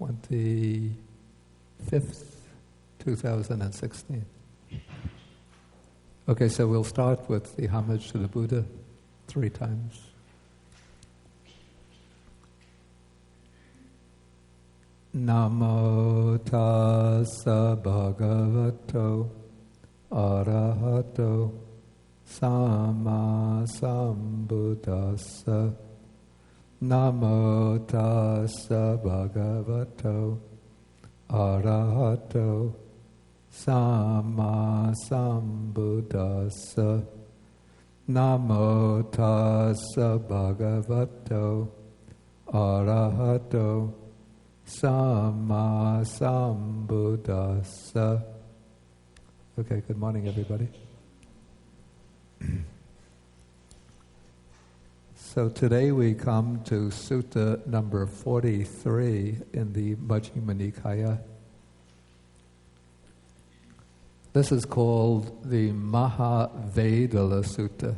25th, 2016. Okay, so we'll start with the homage to the Buddha 3 times. Namo tassa bhagavato arahato samma sambuddhassa. Namo tassa bhagavato arahato samma sambuddhassa. Namo tassa bhagavato arahato samma sambuddhassa. Okay, good morning, everybody. So today we come to Sutta number 43 in the Majjhima Nikaya. This is called the Mahāvedalla Sutta.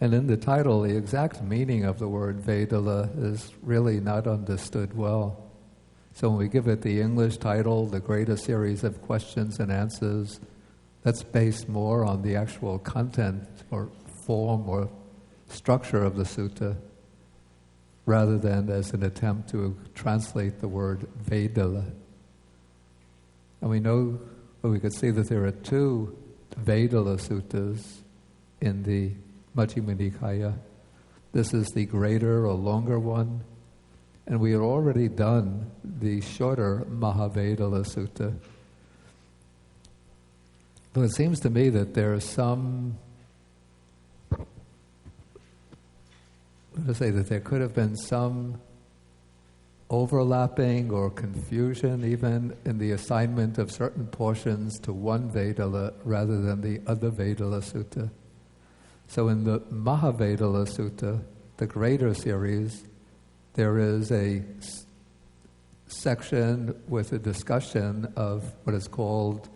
And in the title, the exact meaning of the word Vedala is really not understood well. So when we give it the English title, the greater series of questions and answers, that's based more on the actual content or form or structure of the sutta, rather than as an attempt to translate the word Vedala. And we know, or we could see that there are 2 Vedala suttas in the Majjhima Nikaya. This is the greater or longer one, and we had already done the shorter Mahāvedalla Sutta. But it seems to me that there is some, that there could have been some overlapping or confusion even in the assignment of certain portions to one Vedala rather than the other Vedala Sutta. So in the Mahāvedalla Sutta, the greater series, there is a section with a discussion of what is called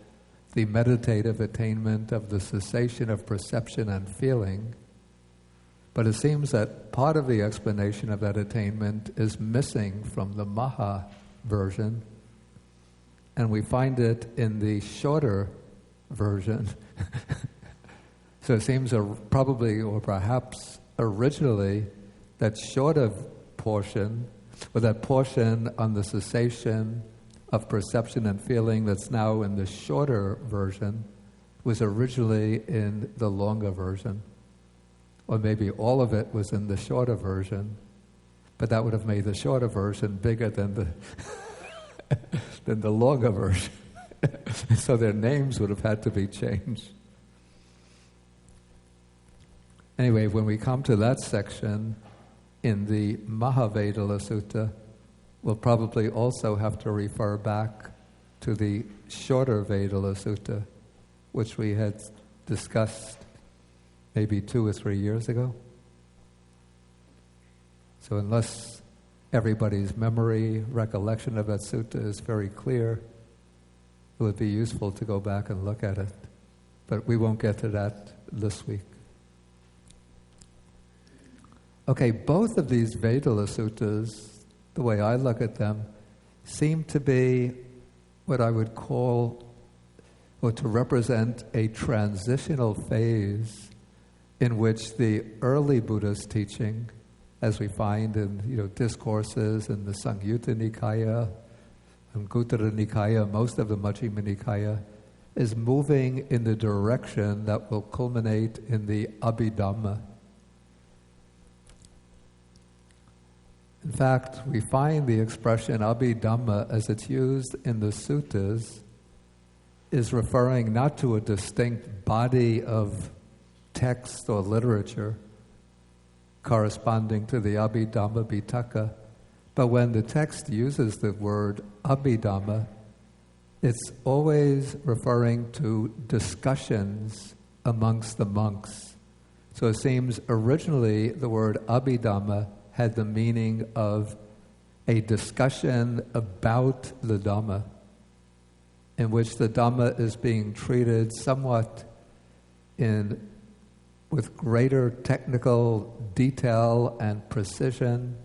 the meditative attainment of the cessation of perception and feeling. But it seems that part of the explanation of that attainment is missing from the Maha version, and we find it in the shorter version. So it seems probably, or perhaps originally, that shorter portion, or that portion on the cessation of perception and feeling that's now in the shorter version, was originally in the longer version. Or maybe all of it was in the shorter version, but that would have made the shorter version bigger than the than the longer version. So their names would have had to be changed. Anyway, when we come to that section in the Mahāvedalla Sutta, we'll probably also have to refer back to the shorter Vedala Sutta, which we had discussed maybe 2 or 3 years ago. So unless everybody's memory, recollection of that sutta is very clear, it would be useful to go back and look at it. But we won't get to that this week. Okay, both of these Vedala suttas, the way I look at them, seem to be what I would call, or to represent a transitional phase in which the early Buddhist teaching, as we find in discourses in the Samyutta Nikaya, and Anguttara Nikaya, most of the Majjhima Nikaya, is moving in the direction that will culminate in the Abhidhamma. In fact, we find the expression Abhidhamma, as it's used in the suttas, is referring not to a distinct body of text or literature corresponding to the Abhidhamma Pitaka, but when the text uses the word Abhidhamma, it's always referring to discussions amongst the monks. So it seems originally the word Abhidhamma had the meaning of a discussion about the Dhamma, in which the Dhamma is being treated somewhat with greater technical detail and precision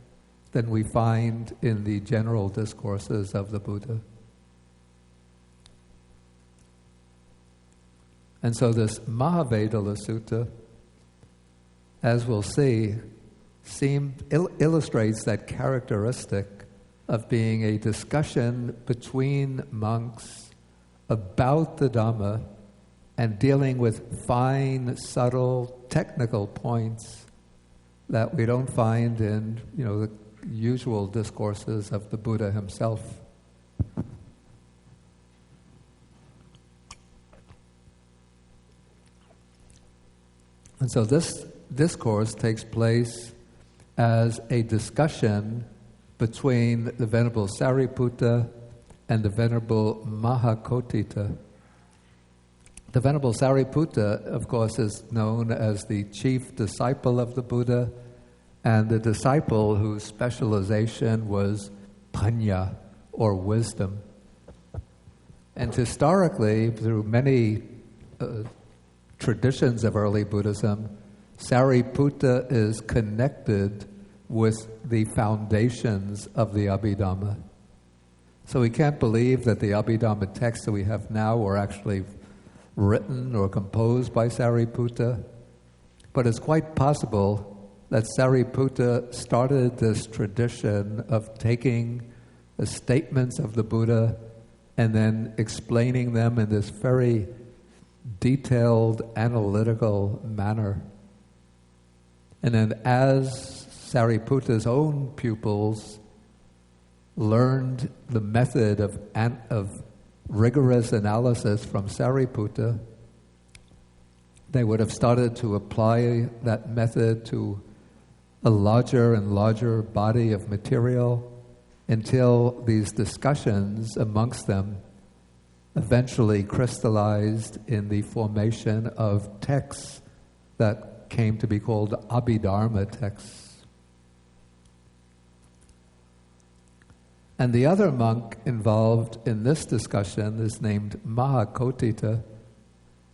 than we find in the general discourses of the Buddha. And so this Mahāvedalla Sutta, as we'll see, illustrates that characteristic of being a discussion between monks about the Dhamma and dealing with fine, subtle, technical points that we don't find in, the usual discourses of the Buddha himself. And so this discourse takes place as a discussion between the Venerable Sāriputta and the Venerable Mahākotthita. The Venerable Sāriputta, of course, is known as the chief disciple of the Buddha and the disciple whose specialization was panya, or wisdom. And historically, through many traditions of early Buddhism, Sāriputta is connected with the foundations of the Abhidhamma. So we can't believe that the Abhidhamma texts that we have now were actually written or composed by Sāriputta, but it's quite possible that Sāriputta started this tradition of taking the statements of the Buddha and then explaining them in this very detailed, analytical manner. And then as Sāriputta's own pupils learned the method of rigorous analysis from Sāriputta, they would have started to apply that method to a larger and larger body of material until these discussions amongst them eventually crystallized in the formation of texts that came to be called Abhidharma texts. And the other monk involved in this discussion is named Mahākotthita,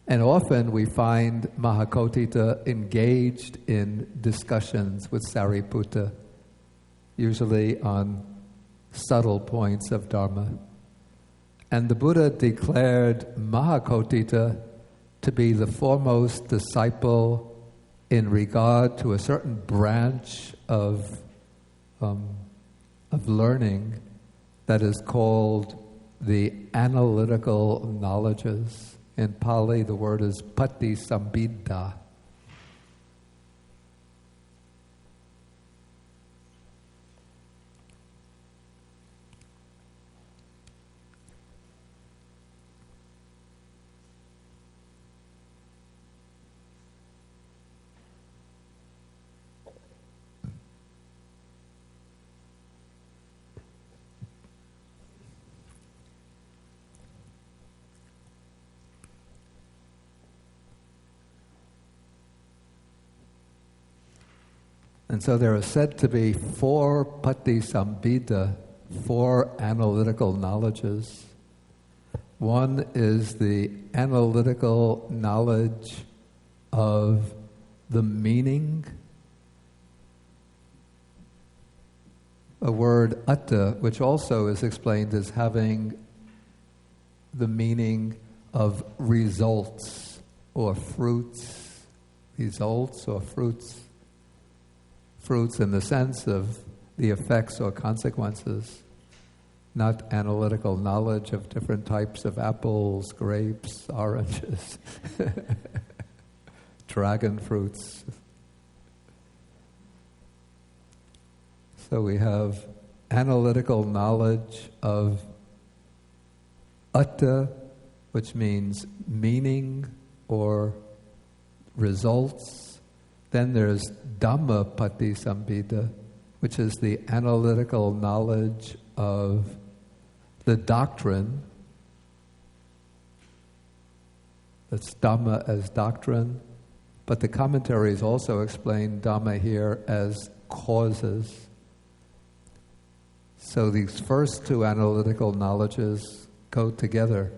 and often we find Mahākotthita engaged in discussions with Sāriputta, usually on subtle points of Dharma. And the Buddha declared Mahākotthita to be the foremost disciple in regard to a certain branch of learning that is called the analytical knowledges. In Pali, the word is patisambhidda. And so there are said to be 4 patisambhidda, 4 analytical knowledges. One is the analytical knowledge of the meaning. A word atta, which also is explained as having the meaning of results or fruits. Results or fruits. Fruits in the sense of the effects or consequences, not analytical knowledge of different types of apples, grapes, oranges, dragon fruits. So we have analytical knowledge of atta, which means meaning or results. Then there's Dhamma patisambhidda, which is the analytical knowledge of the doctrine. That's Dhamma as doctrine, but the commentaries also explain Dhamma here as causes. So these first 2 analytical knowledges go together.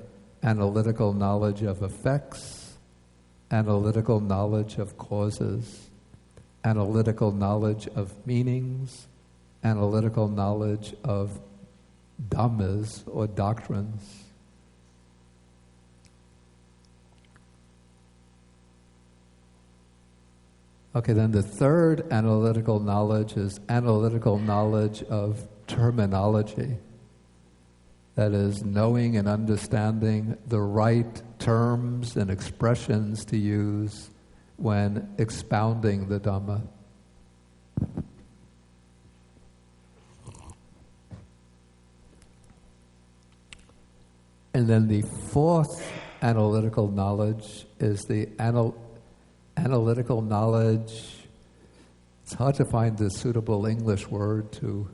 Analytical knowledge of effects, analytical knowledge of causes, analytical knowledge of meanings, analytical knowledge of dhammas or doctrines. Okay, then the third analytical knowledge is analytical knowledge of terminology. That is, knowing and understanding the right terms and expressions to use when expounding the Dhamma. And then the fourth analytical knowledge is the analytical knowledge. It's hard to find the suitable English word to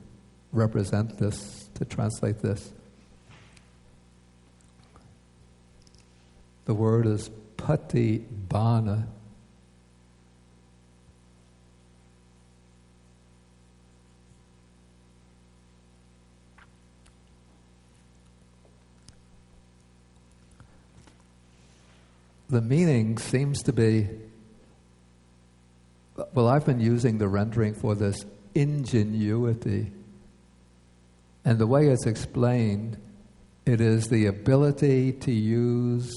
represent this, to translate this. The word is patibhana. The meaning seems to be, well, I've been using the rendering for this ingenuity. And the way it's explained, it is the ability to use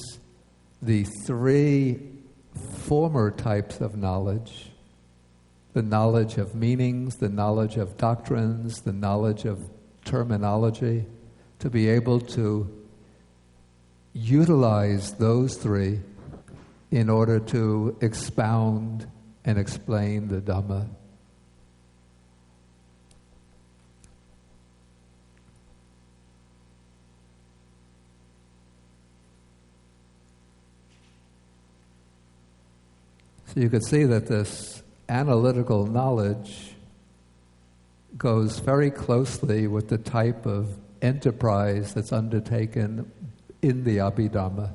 the three former types of knowledge: the knowledge of meanings, the knowledge of doctrines, the knowledge of terminology, to be able to utilize those three in order to expound and explain the Dhamma. So you could see that this analytical knowledge goes very closely with the type of enterprise that's undertaken in the Abhidhamma,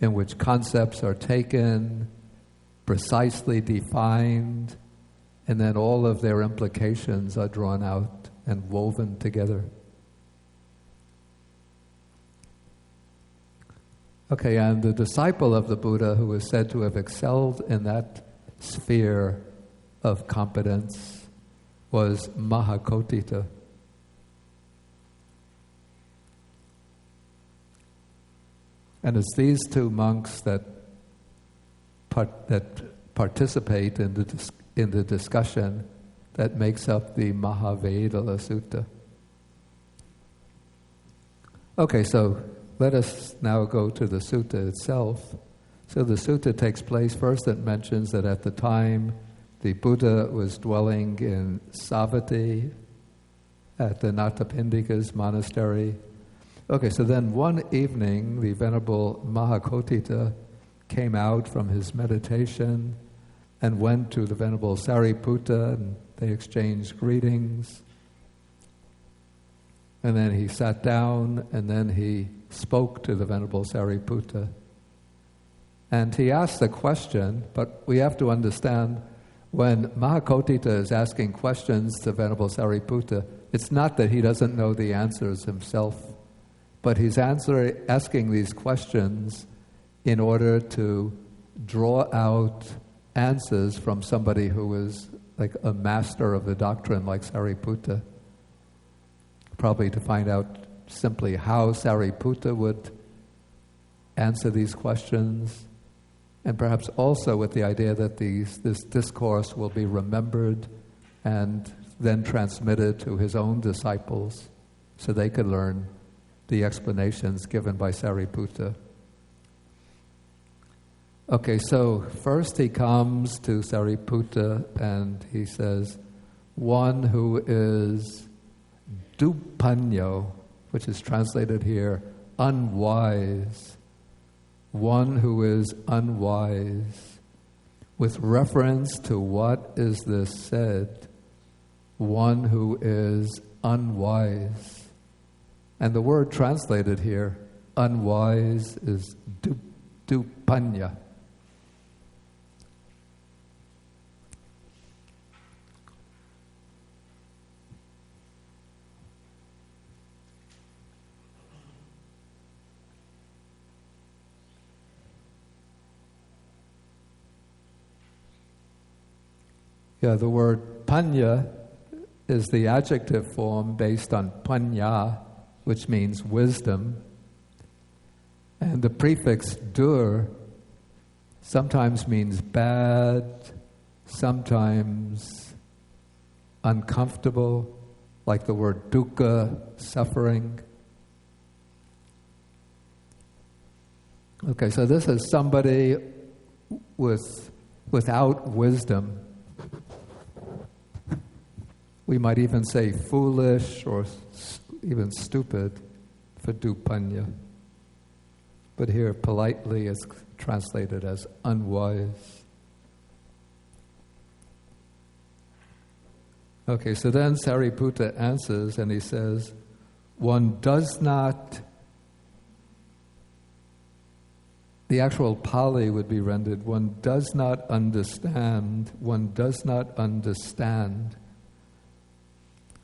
in which concepts are taken, precisely defined, and then all of their implications are drawn out and woven together. Okay, and the disciple of the Buddha who is said to have excelled in that sphere of competence was Mahākotita. And it's these two monks that participate in the discussion that makes up the Mahāvedalla Sutta. Okay, so let us now go to the sutta itself. So the sutta takes place, first it mentions that at the time the Buddha was dwelling in Savatthi at the Natapindika's monastery. Okay, so then one evening the Venerable Mahākotita came out from his meditation and went to the Venerable Sāriputta, and they exchanged greetings. And then he sat down, and then he spoke to the Venerable Sāriputta. And he asked a question, but we have to understand when Mahākotita is asking questions to Venerable Sāriputta, it's not that he doesn't know the answers himself, but he's asking these questions in order to draw out answers from somebody who is like a master of the doctrine like Sāriputta, probably to find out simply how Sāriputta would answer these questions, and perhaps also with the idea that this discourse will be remembered and then transmitted to his own disciples so they could learn the explanations given by Sāriputta. Okay, so first he comes to Sāriputta and he says, one who is dupanyo, which is translated here, unwise, one who is unwise. With reference to what is this said? One who is unwise. And the word translated here, unwise, is dupanya. Yeah, the word panya is the adjective form based on panya, which means wisdom. And the prefix dur sometimes means bad, sometimes uncomfortable, like the word dukkha, suffering. Okay, so this is somebody without wisdom. We might even say foolish or even stupid for dupanya. But here, politely, it's translated as unwise. Okay, so then Sāriputta answers and he says, one does not, the actual Pali would be rendered, one does not understand.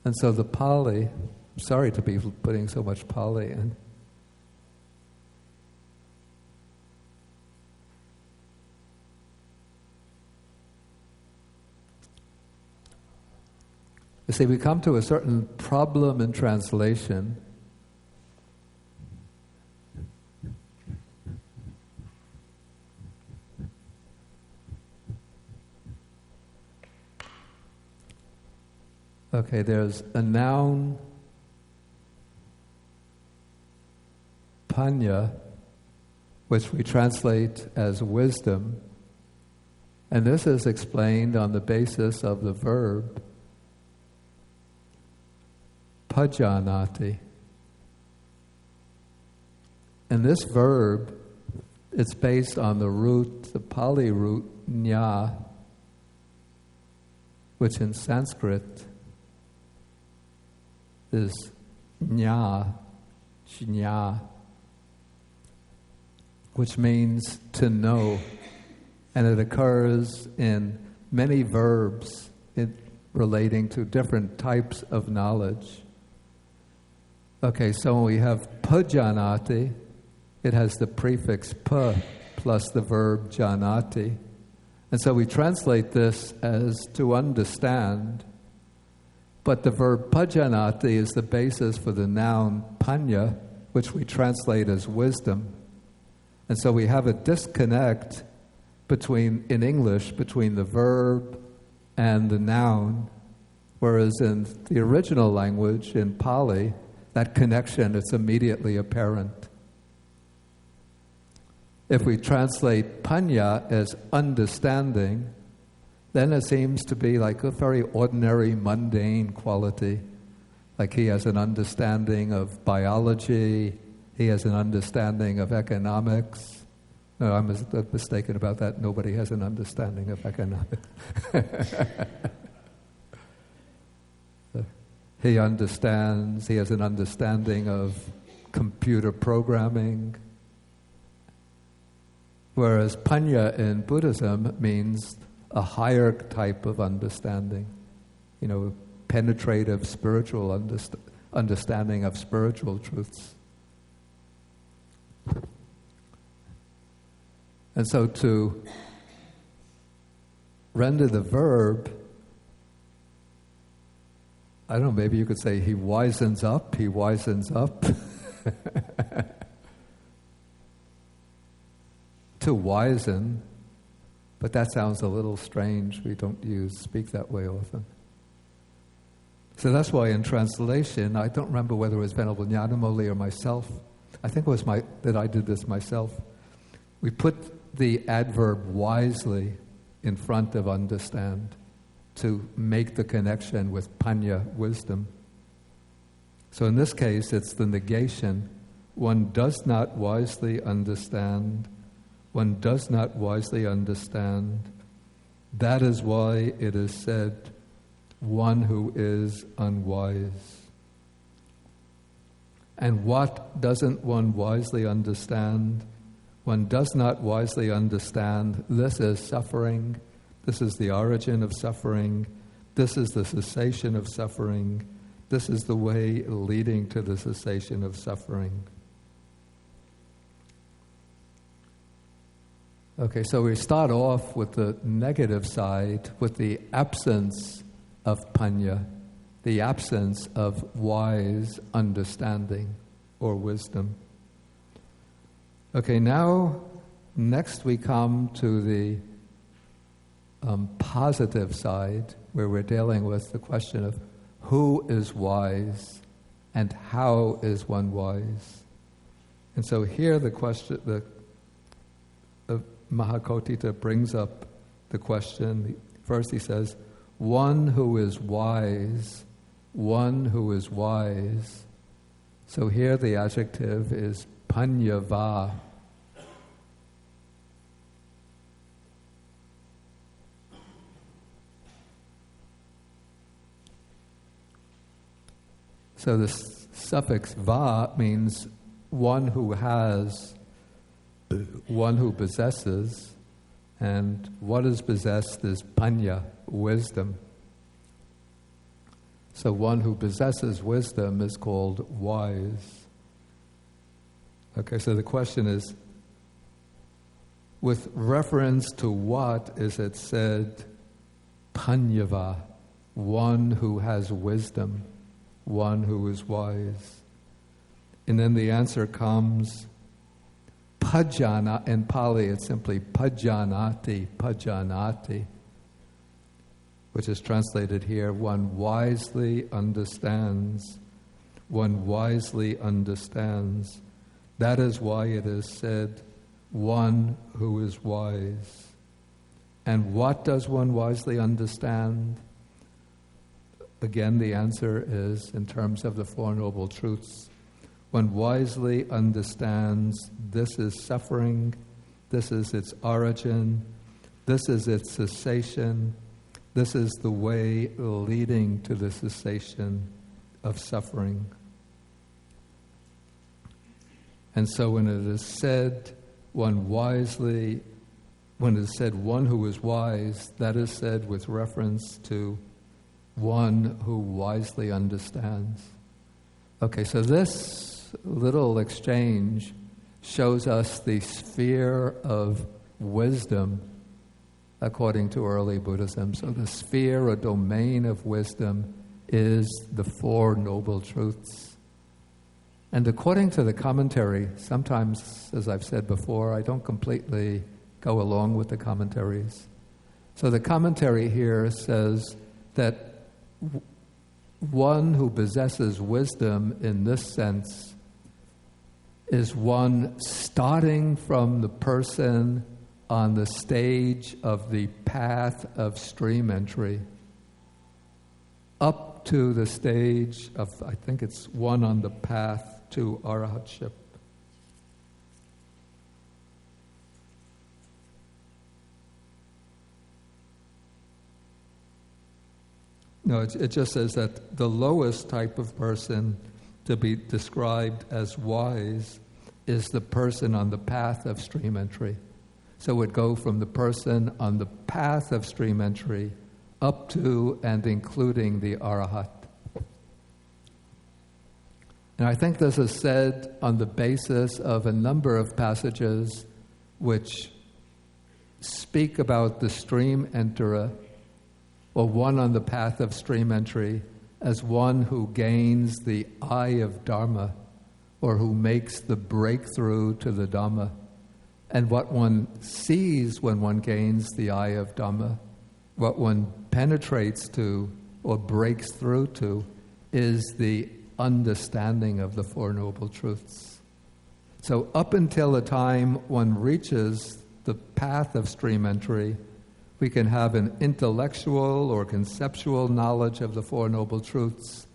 And so the Pali, I'm sorry to be putting so much Pali in. You see, we come to a certain problem in translation. Okay, there's a noun, panya, which we translate as wisdom, and this is explained on the basis of the verb pajanati. And this verb, it's based on the root, the Pali root, nya, which in Sanskrit is jnā, which means to know. And it occurs in many verbs relating to different types of knowledge. Okay, so when we have pajanati, it has the prefix pa plus the verb janati. And so we translate this as to understand, but the verb pajanati is the basis for the noun panya, which we translate as wisdom. And so we have a disconnect in English between the verb and the noun, whereas in the original language, in Pali, that connection is immediately apparent. If we translate panya as understanding, then it seems to be like a very ordinary, mundane quality. Like he has an understanding of biology, he has an understanding of economics. No, I'm mistaken about that. Nobody has an understanding of economics. He has an understanding of computer programming. Whereas panya in Buddhism means a higher type of understanding, penetrative spiritual understanding of spiritual truths. And so to render the verb, I don't know, maybe you could say he wisens up. To wisen, but that sounds a little strange. We don't speak that way often. So that's why in translation, I don't remember whether it was Venerable Nyanamoli or myself. I think it was that I did this myself. We put the adverb wisely in front of understand to make the connection with panya, wisdom. So in this case, it's the negation. One does not wisely understand. One does not wisely understand. That is why it is said, one who is unwise. And what doesn't one wisely understand? One does not wisely understand. This is suffering. This is the origin of suffering. This is the cessation of suffering. This is the way leading to the cessation of suffering. Okay, so we start off with the negative side, with the absence of panya. the absence of wise understanding or wisdom. Okay, now, next we come to the positive side, where we're dealing with the question of who is wise and how is one wise. And so here the question, Mahākotita brings up the question. First he says, one who is wise, one who is wise. So here the adjective is panyava. So the suffix va means one who has, one who possesses, and what is possessed is panya, wisdom. So one who possesses wisdom is called wise. Okay, so the question is, with reference to what is it said, panyava, one who has wisdom, one who is wise? And then the answer comes, pajana. In Pali it's simply pajanati, pajanati, which is translated here, one wisely understands. One wisely understands. That is why it is said, one who is wise. And what does one wisely understand? Again, the answer is in terms of the Four Noble Truths. One wisely understands this is suffering, this is its origin, this is its cessation, this is the way leading to the cessation of suffering. And so when it is said, one wisely, when it is said one who is wise, that is said with reference to one who wisely understands. Okay, so this little exchange shows us the sphere of wisdom according to early Buddhism. So the sphere or domain of wisdom is the Four Noble Truths. And according to the commentary, sometimes, as I've said before, I don't completely go along with the commentaries. So the commentary here says that one who possesses wisdom in this sense is one starting from the person on the stage of the path of stream entry up to the stage of, I think it's one on the path to arahatship. No, it just says that the lowest type of person to be described as wise is the person on the path of stream entry. So it would go from the person on the path of stream entry up to and including the arahat. And I think this is said on the basis of a number of passages which speak about the stream enterer, or one on the path of stream entry, as one who gains the eye of Dharma, or who makes the breakthrough to the Dhamma. And what one sees when one gains the eye of Dhamma, what one penetrates to or breaks through to, is the understanding of the Four Noble Truths. So up until the time one reaches the path of stream entry, we can have an intellectual or conceptual knowledge of the Four Noble Truths,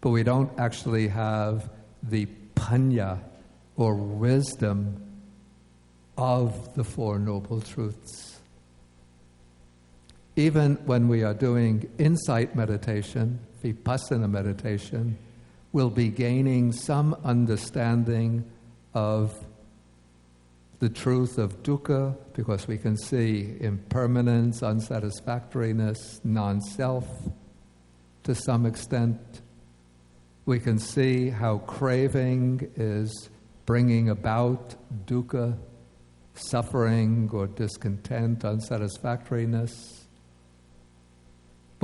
but we don't actually have the panya, or wisdom, of the Four Noble Truths. Even when we are doing insight meditation, vipassana meditation, we'll be gaining some understanding of the truth of dukkha, because we can see impermanence, unsatisfactoriness, non-self to some extent. We can see how craving is bringing about dukkha, suffering or discontent, unsatisfactoriness.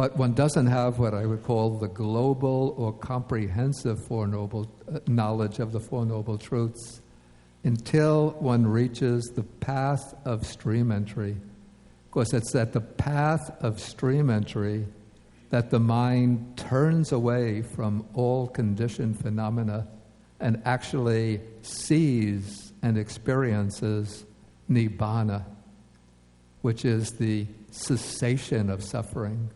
But one doesn't have what I would call the global or comprehensive Four Noble knowledge of the Four Noble Truths until one reaches the path of stream entry. Of course, it's at the path of stream entry that the mind turns away from all conditioned phenomena and actually sees and experiences nibbana, which is the cessation of suffering,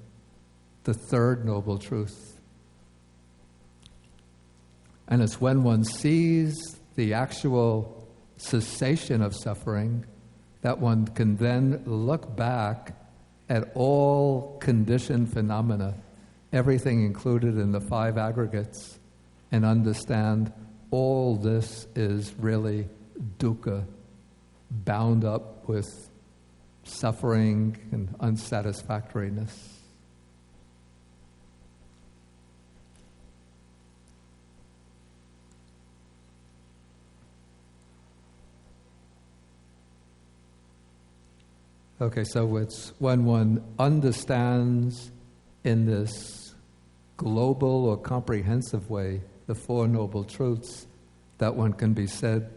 the third noble truth. And it's when one sees the actual cessation of suffering that one can then look back at all conditioned phenomena, everything included in the five aggregates, and understand all this is really dukkha, bound up with suffering and unsatisfactoriness. Okay, so it's when one understands in this global or comprehensive way the Four Noble Truths that one can be said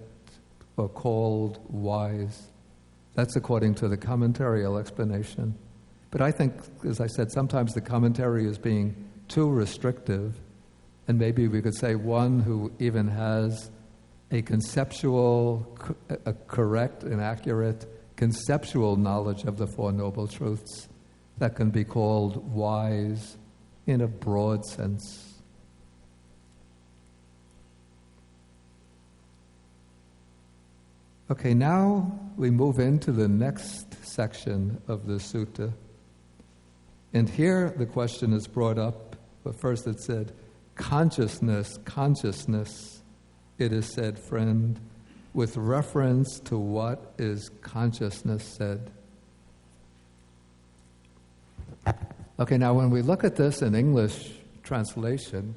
or called wise. That's according to the commentarial explanation. But I think, as I said, sometimes the commentary is being too restrictive, and maybe we could say one who even has a conceptual, a correct and accurate conceptual knowledge of the Four Noble Truths that can be called wise in a broad sense. Okay, now we move into the next section of the sutta. And here the question is brought up, but first it said, consciousness, consciousness, it is said, friend, with reference to what is consciousness said. Okay, now when we look at this in English translation,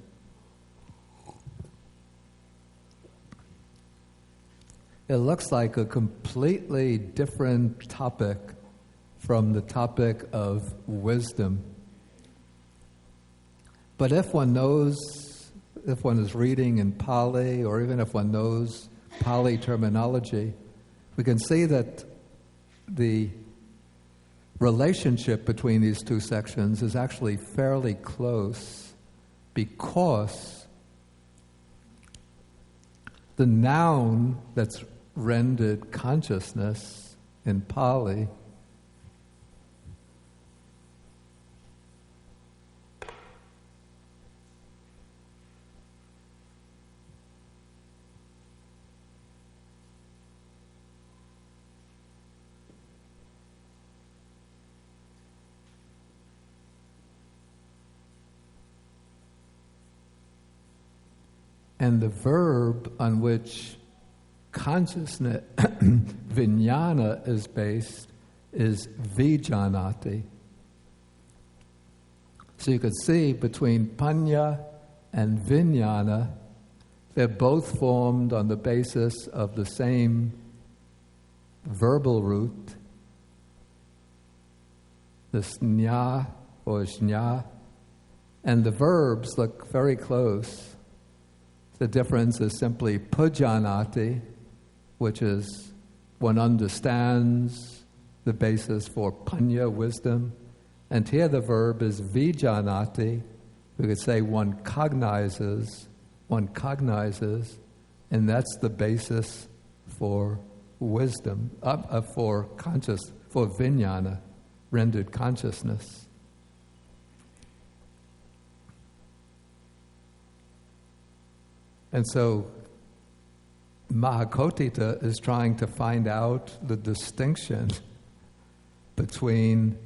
it looks like a completely different topic from the topic of wisdom. But if one knows, if one is reading in Pali, or even if one knows Pali terminology, we can see that the relationship between these two sections is actually fairly close, because the noun that's rendered consciousness in Pali and the verb on which consciousness, vijnana, is based is vijjanati. So you could see between panya and vijnana, they're both formed on the basis of the same verbal root, the snya or jñā, and the verbs look very close. The difference is simply pujjanati, which is one understands the basis for panya, wisdom. And here the verb is vijjanati. We could say one cognizes, and that's the basis for wisdom, for vijnana, rendered consciousness. And so Mahākotita is trying to find out the distinction between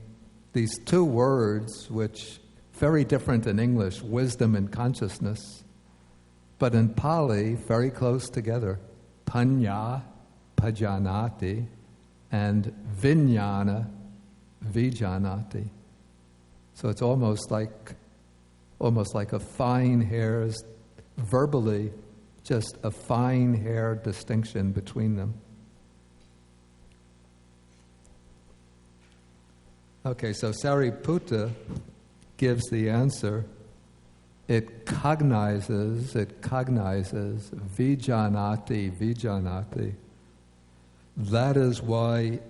these two words, which very different in English, wisdom and consciousness, but in Pali, very close together, panya, pajjanati, and vijnana, vijjanati. So it's almost like a fine hair's, verbally, just a fine hair distinction between them. Okay, so Sāriputta gives the answer. It cognizes, vijanati. That is why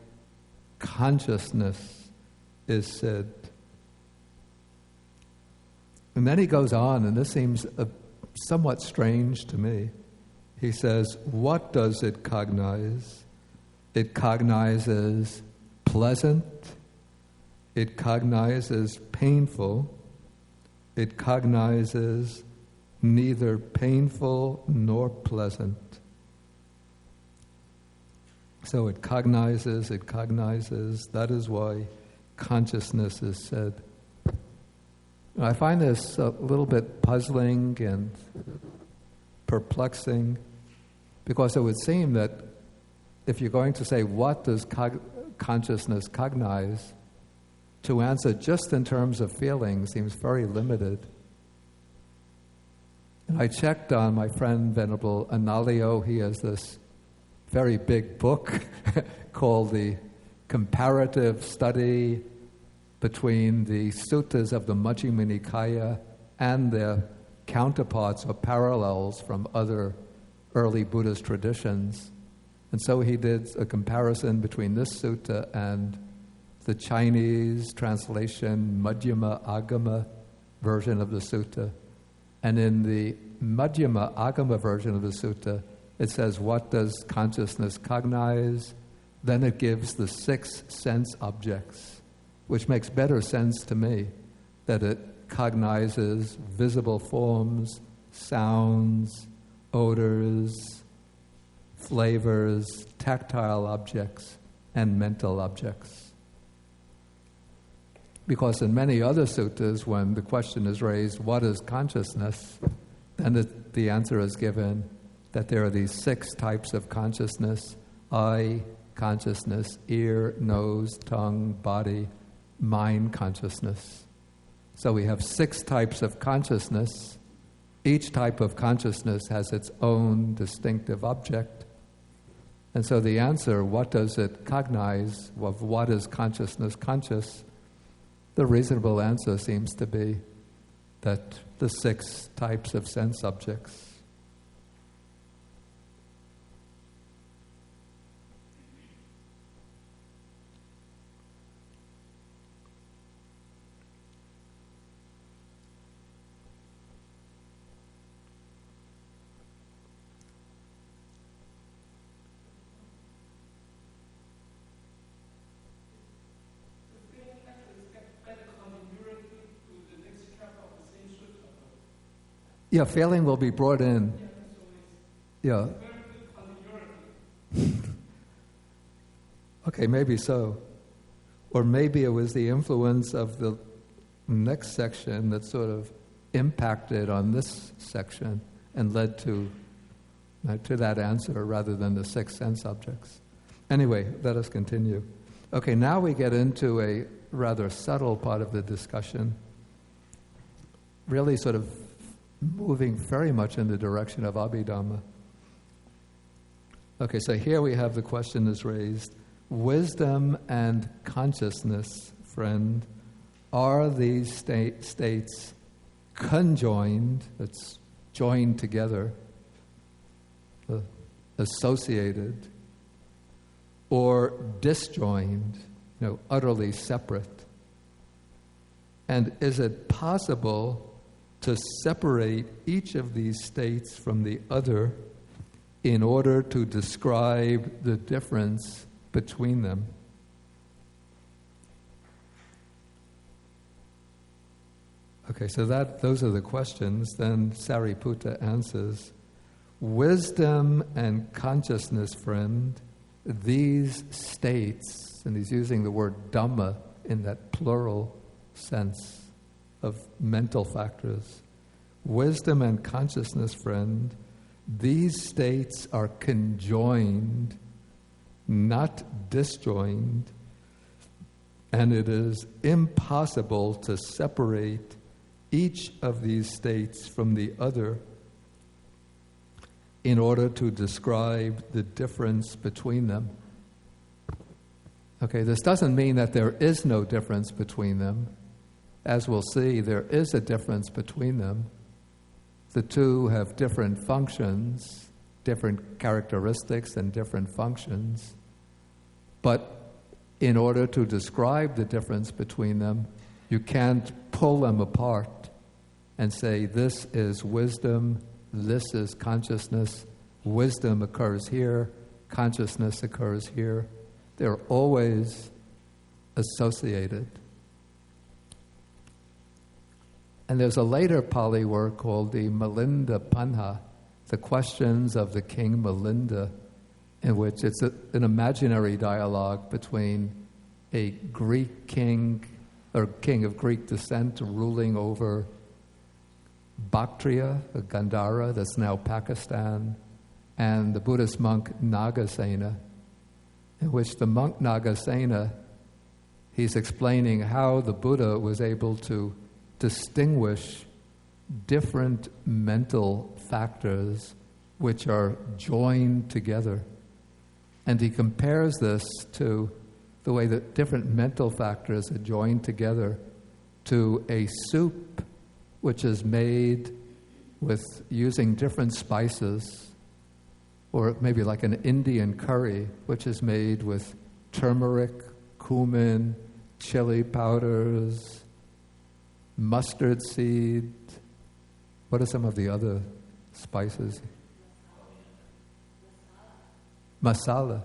consciousness is said. And then he goes on, and this seems somewhat strange to me. He says, what does it cognize? It cognizes pleasant, it cognizes painful, it cognizes neither painful nor pleasant. So it cognizes, that is why consciousness is said. I find this a little bit puzzling and perplexing, because it would seem that if you're going to say, what does consciousness cognize, to answer just in terms of feeling seems very limited. And I checked on my friend Venerable Analayo. He has this very big book called The Comparative Study between the suttas of the Majjhima Nikaya and their counterparts or parallels from other early Buddhist traditions. And so he did a comparison between this sutta and the Chinese translation, Majjhima Agama version of the sutta. And in the Majjhima Agama version of the sutta, it says, what does consciousness cognize? Then it gives the 6 sense objects, which makes better sense to me, that it cognizes visible forms, sounds, odors, flavors, tactile objects, and mental objects. Because in many other suttas, when the question is raised, what is consciousness? Then the answer is given that there are these 6 types of consciousness: eye consciousness, ear, nose, tongue, body, mind consciousness. So we have 6 types of consciousness. Each type of consciousness has its own distinctive object. And so the answer, what does it cognize, of what is consciousness conscious? The reasonable answer seems to be that the 6 types of sense objects. Yeah, failing will be brought in. Yeah. Okay, maybe so. Or maybe it was the influence of the next section that sort of impacted on this section and led to that answer rather than the 6 sense objects. Anyway, let us continue. Okay, now we get into a rather subtle part of the discussion, really sort of moving very much in the direction of Abhidhamma. Okay, so here we have the question is raised: wisdom and consciousness, friend, are these states conjoined, that's joined together, associated, or disjoined, utterly separate? And is it possible to separate each of these states from the other in order to describe the difference between them? Okay, so those are the questions. Then Sāriputta answers, wisdom and consciousness, friend, these states, and he's using the word Dhamma in that plural sense of mental factors. Wisdom and consciousness, friend, these states are conjoined, not disjoined, and it is impossible to separate each of these states from the other in order to describe the difference between them. Okay, this doesn't mean that there is no difference between them. as we'll see, there is a difference between them. The two have different functions, different characteristics and different functions. But in order to describe the difference between them, you can't pull them apart and say, this is wisdom, this is consciousness. Wisdom occurs here, consciousness occurs here. They're always associated. And there's a later Pali work called the Milinda Panha, the questions of the King Milinda, in which it's an imaginary dialogue between a Greek king, or king of Greek descent, ruling over Bactria, a Gandhara that's now Pakistan, and the Buddhist monk Nagasena, in which the monk Nagasena, he's explaining how the Buddha was able to distinguish different mental factors which are joined together. And he compares this to the way that different mental factors are joined together to a soup which is made with using different spices, or maybe like an Indian curry, which is made with turmeric, cumin, chili powders, mustard seed. What are some of the other spices? Masala.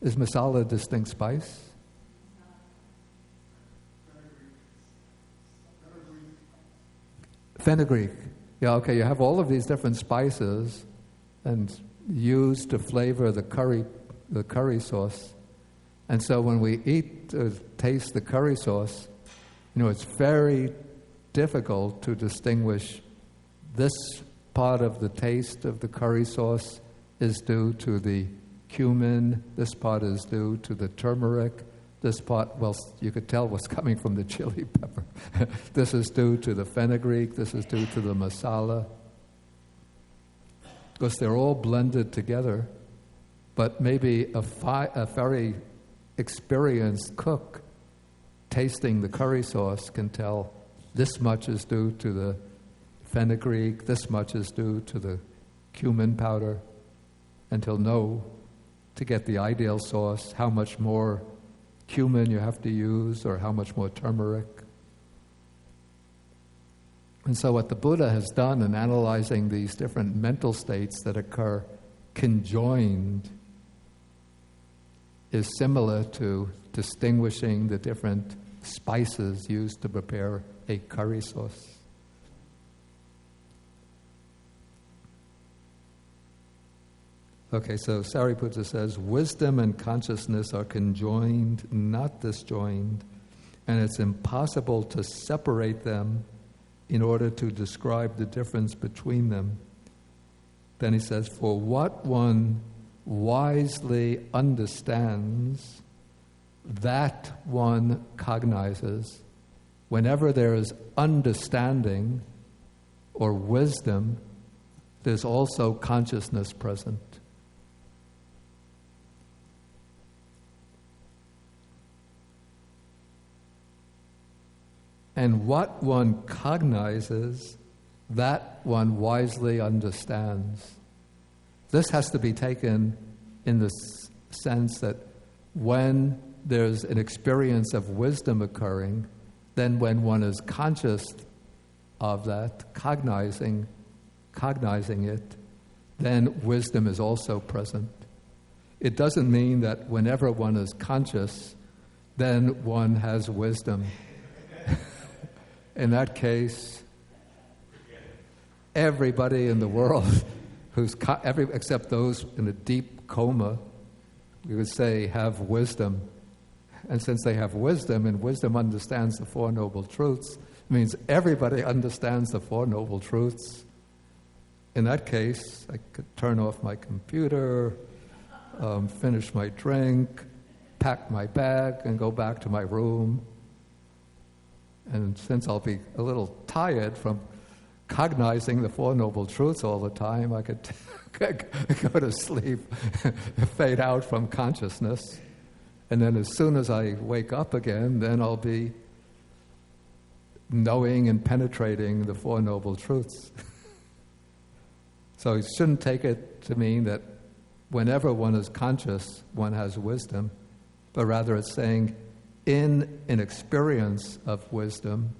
Is masala a distinct spice? Fenugreek. Yeah, okay, you have all of these different spices and used to flavor the curry sauce. And so when we taste the curry sauce, it's very difficult to distinguish this part of the taste of the curry sauce is due to the cumin, this part is due to the turmeric, this part, well, you could tell was coming from the chili pepper. This is due to the fenugreek, this is due to the masala. Because they're all blended together, but maybe a very experienced cook tasting the curry sauce can tell this much is due to the fenugreek, this much is due to the cumin powder, and he'll know to get the ideal sauce how much more cumin you have to use or how much more turmeric. And so what the Buddha has done in analyzing these different mental states that occur conjoined is similar to distinguishing the different spices used to prepare a curry sauce. Okay, so Sāriputta says, wisdom and consciousness are conjoined, not disjoined, and it's impossible to separate them in order to describe the difference between them. Then he says, for what one wisely understands, that one cognizes. Whenever there is understanding or wisdom, there's also consciousness present. And what one cognizes, that one wisely understands. This has to be taken in the sense that when there's an experience of wisdom occurring, then when one is conscious of that, cognizing it, then wisdom is also present. It doesn't mean that whenever one is conscious, then one has wisdom. In that case, everybody in the world except those in a deep coma, we would say, have wisdom. And since they have wisdom, and wisdom understands the Four Noble Truths, it means everybody understands the Four Noble Truths. In that case, I could turn off my computer, finish my drink, pack my bag, and go back to my room. And since I'll be a little tired from cognizing the Four Noble Truths all the time, I could go to sleep, fade out from consciousness. And then as soon as I wake up again, then I'll be knowing and penetrating the Four Noble Truths. So you shouldn't take it to mean that whenever one is conscious, one has wisdom, but rather it's saying in an experience of wisdom,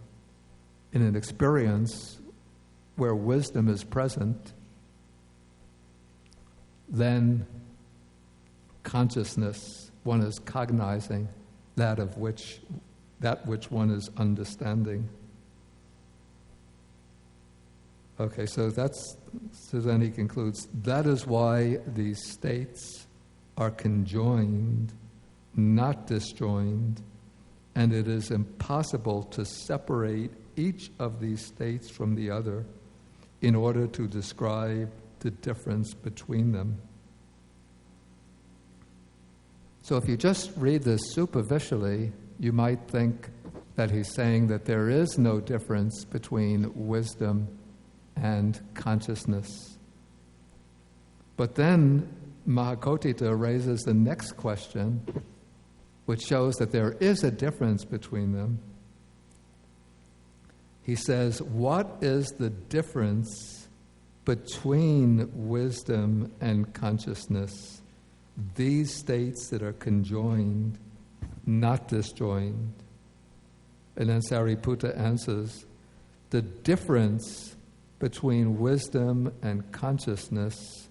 in an experience where wisdom is present, then consciousness, one is cognizing that which one is understanding. Okay, so then he concludes, that is why these states are conjoined, not disjoined, and it is impossible to separate each of these states from the other in order to describe the difference between them. So if you just read this superficially, you might think that he's saying that there is no difference between wisdom and consciousness. But then Mahākotthita raises the next question, which shows that there is a difference between them. He says, what is the difference between wisdom and consciousness? These states that are conjoined, not disjoined. And then Sāriputta answers, the difference between wisdom and consciousness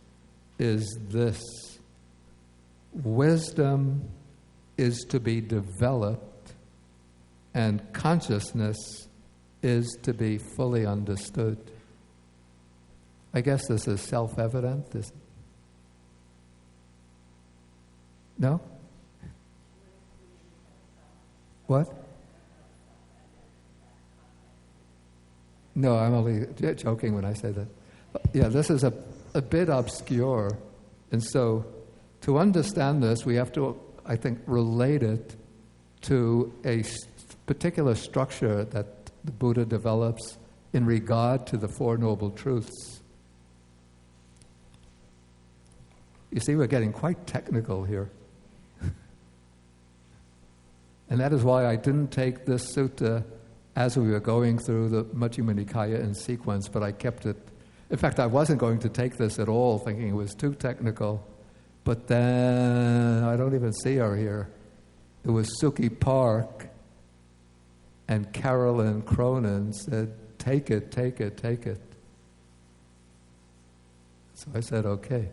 is this. Wisdom is to be developed, and consciousness is to be fully understood. I guess this is self-evident. No? What? No, I'm only joking when I say that. Yeah, this is a bit obscure. And so to understand this, we have to, I think, relate it to a particular structure that the Buddha develops in regard to the Four Noble Truths. You see, we're getting quite technical here. And that is why I didn't take this sutta as we were going through the Majjhima Nikaya in sequence, but I kept it. In fact, I wasn't going to take this at all, thinking it was too technical. But then, I don't even see her here. It was Suki Park and Carolyn Cronin said, take it, take it, take it. So I said, okay.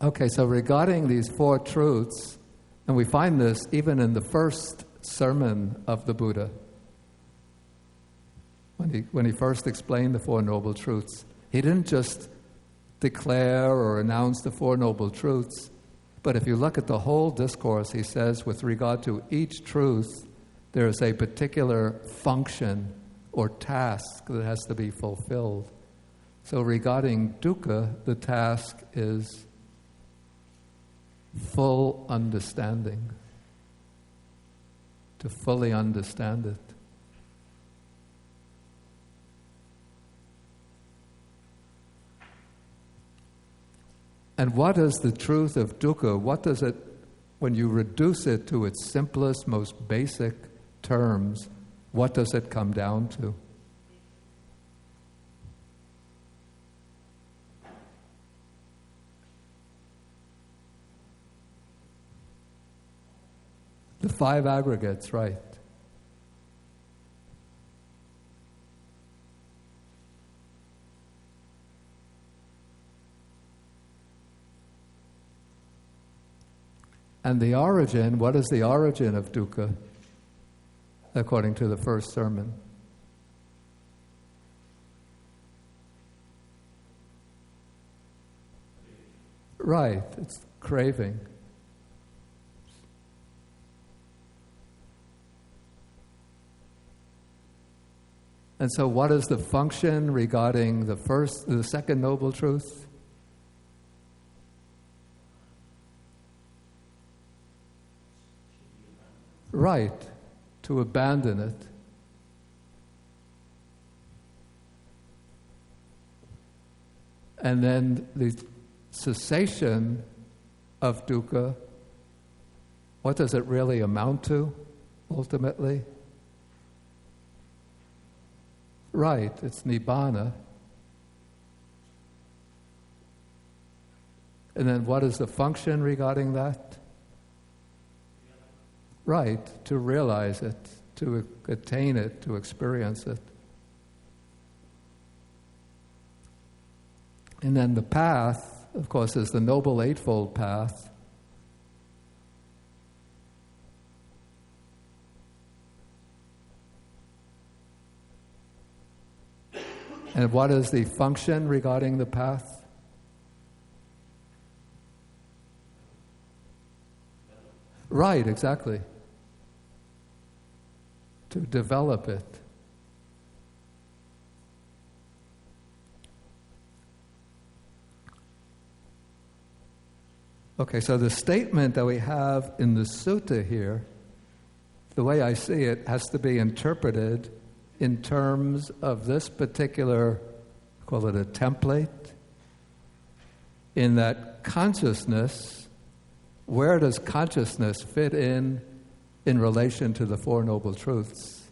Okay, so regarding these four truths, and we find this even in the first sermon of the Buddha, when he first explained the Four Noble Truths, he didn't just declare or announce the Four Noble Truths, but if you look at the whole discourse, he says with regard to each truth, there is a particular function or task that has to be fulfilled. So regarding dukkha, the task is full understanding, to fully understand it. And what is the truth of dukkha? What does it, when you reduce it to its simplest, most basic terms, what does it come down to? The five aggregates, right. And the origin, what is the origin of dukkha, according to the first sermon? Right, it's craving. And so what is the function regarding the second noble truth? Right, to abandon it. And then the cessation of dukkha, what does it really amount to, ultimately? Right, it's nibbana. And then what is the function regarding that? Right, to realize it, to attain it, to experience it. And then the path, of course, is the Noble Eightfold Path. And what is the function regarding the path? Right, exactly. To develop it. Okay, so the statement that we have in the Sutta here, the way I see it, has to be interpreted in terms of this particular, call it a template, in that consciousness, where does consciousness fit in relation to the Four Noble Truths?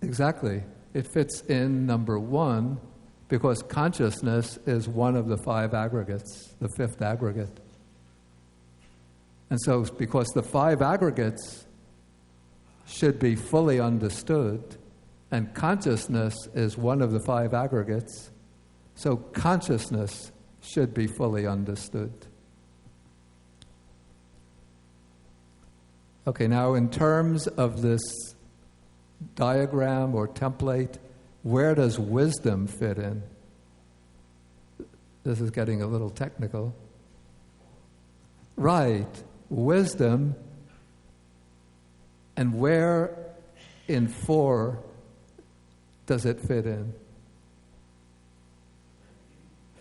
Exactly. It fits in number one because consciousness is one of the five aggregates, the fifth aggregate. And so because the five aggregates should be fully understood, and consciousness is one of the five aggregates, so consciousness should be fully understood. Okay, now in terms of this diagram or template, where does wisdom fit in? This is getting a little technical. Right, wisdom, and where in four does it fit in?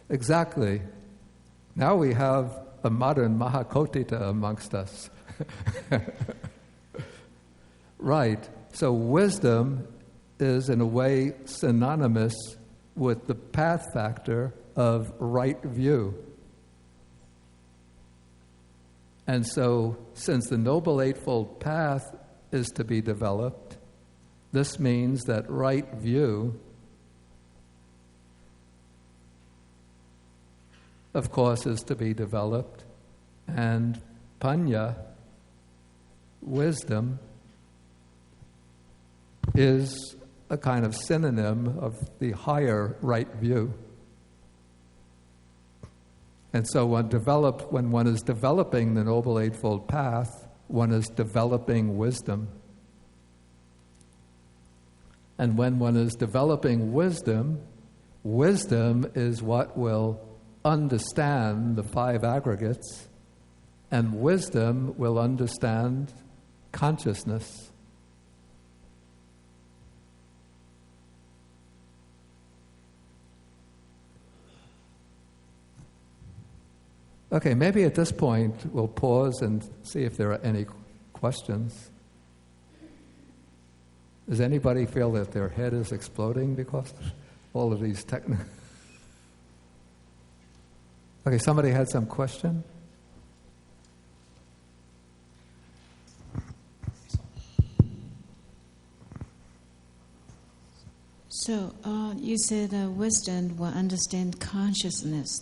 Exactly. Now we have a modern Mahakotita amongst us. Right. So wisdom is in a way synonymous with the path factor of right view. And so since the Noble Eightfold Path is to be developed, this means that right view, of course, is to be developed, and panya, wisdom, is a kind of synonym of the higher right view. And so when one is developing the Noble Eightfold Path, one is developing wisdom. And when one is developing wisdom, wisdom is what will understand the five aggregates, and wisdom will understand consciousness. Okay, maybe at this point we'll pause and see if there are any questions. Does anybody feel that their head is exploding because of all of these technical... Okay, somebody had some question? So, you said wisdom will understand consciousness.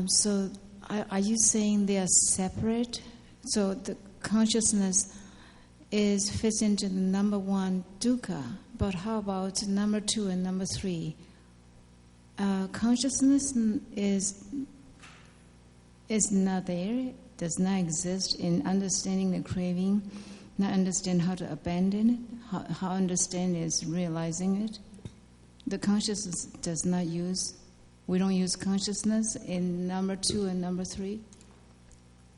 So, are you saying they are separate? So the consciousness fits into the number one dukkha, but how about number two and number three? Consciousness is not there, does not exist in understanding the craving, not understand how to abandon it, how understand is realizing it. The consciousness does not use. We don't use consciousness in number two and number three?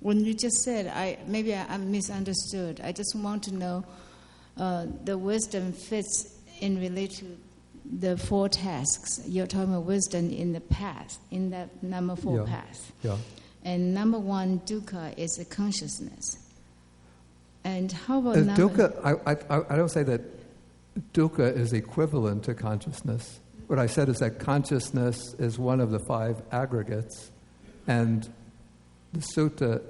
When you just said, maybe I misunderstood. I just want to know the wisdom fits in relation to the 4 tasks. You're talking about wisdom in the path, in that number 4 path. Yeah. And number 1, dukkha, is a consciousness. And how about dukkha? I don't say that dukkha is equivalent to consciousness. What I said is that consciousness is one of the 5 aggregates, and the sutta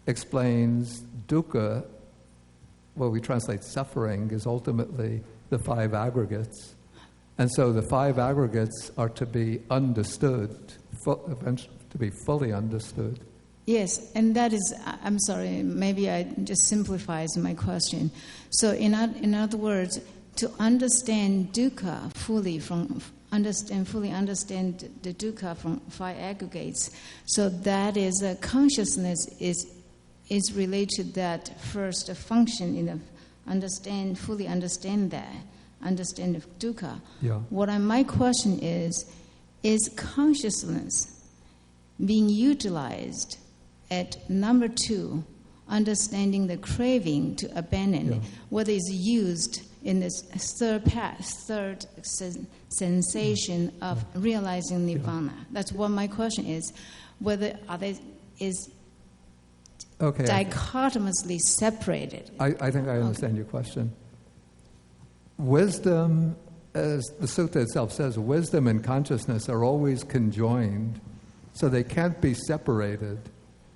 explains dukkha, what we translate suffering, is ultimately the 5 aggregates. And so the 5 aggregates are to be understood, to be fully understood. Yes, and that is, I'm sorry, maybe I just simplifies my question. So in other words, to understand dukkha fully, fully understand the dukkha from 5 aggregates, so that is a consciousness is related to that first function in the fully understand of dukkha. Yeah. My question is consciousness being utilized at number 2, understanding the craving to abandon, whether it's used in this third sensation of realizing nirvana? That's what my question is. Whether is dichotomously separated. I think I understand your question. Wisdom, as the sutta itself says, wisdom and consciousness are always conjoined, so they can't be separated.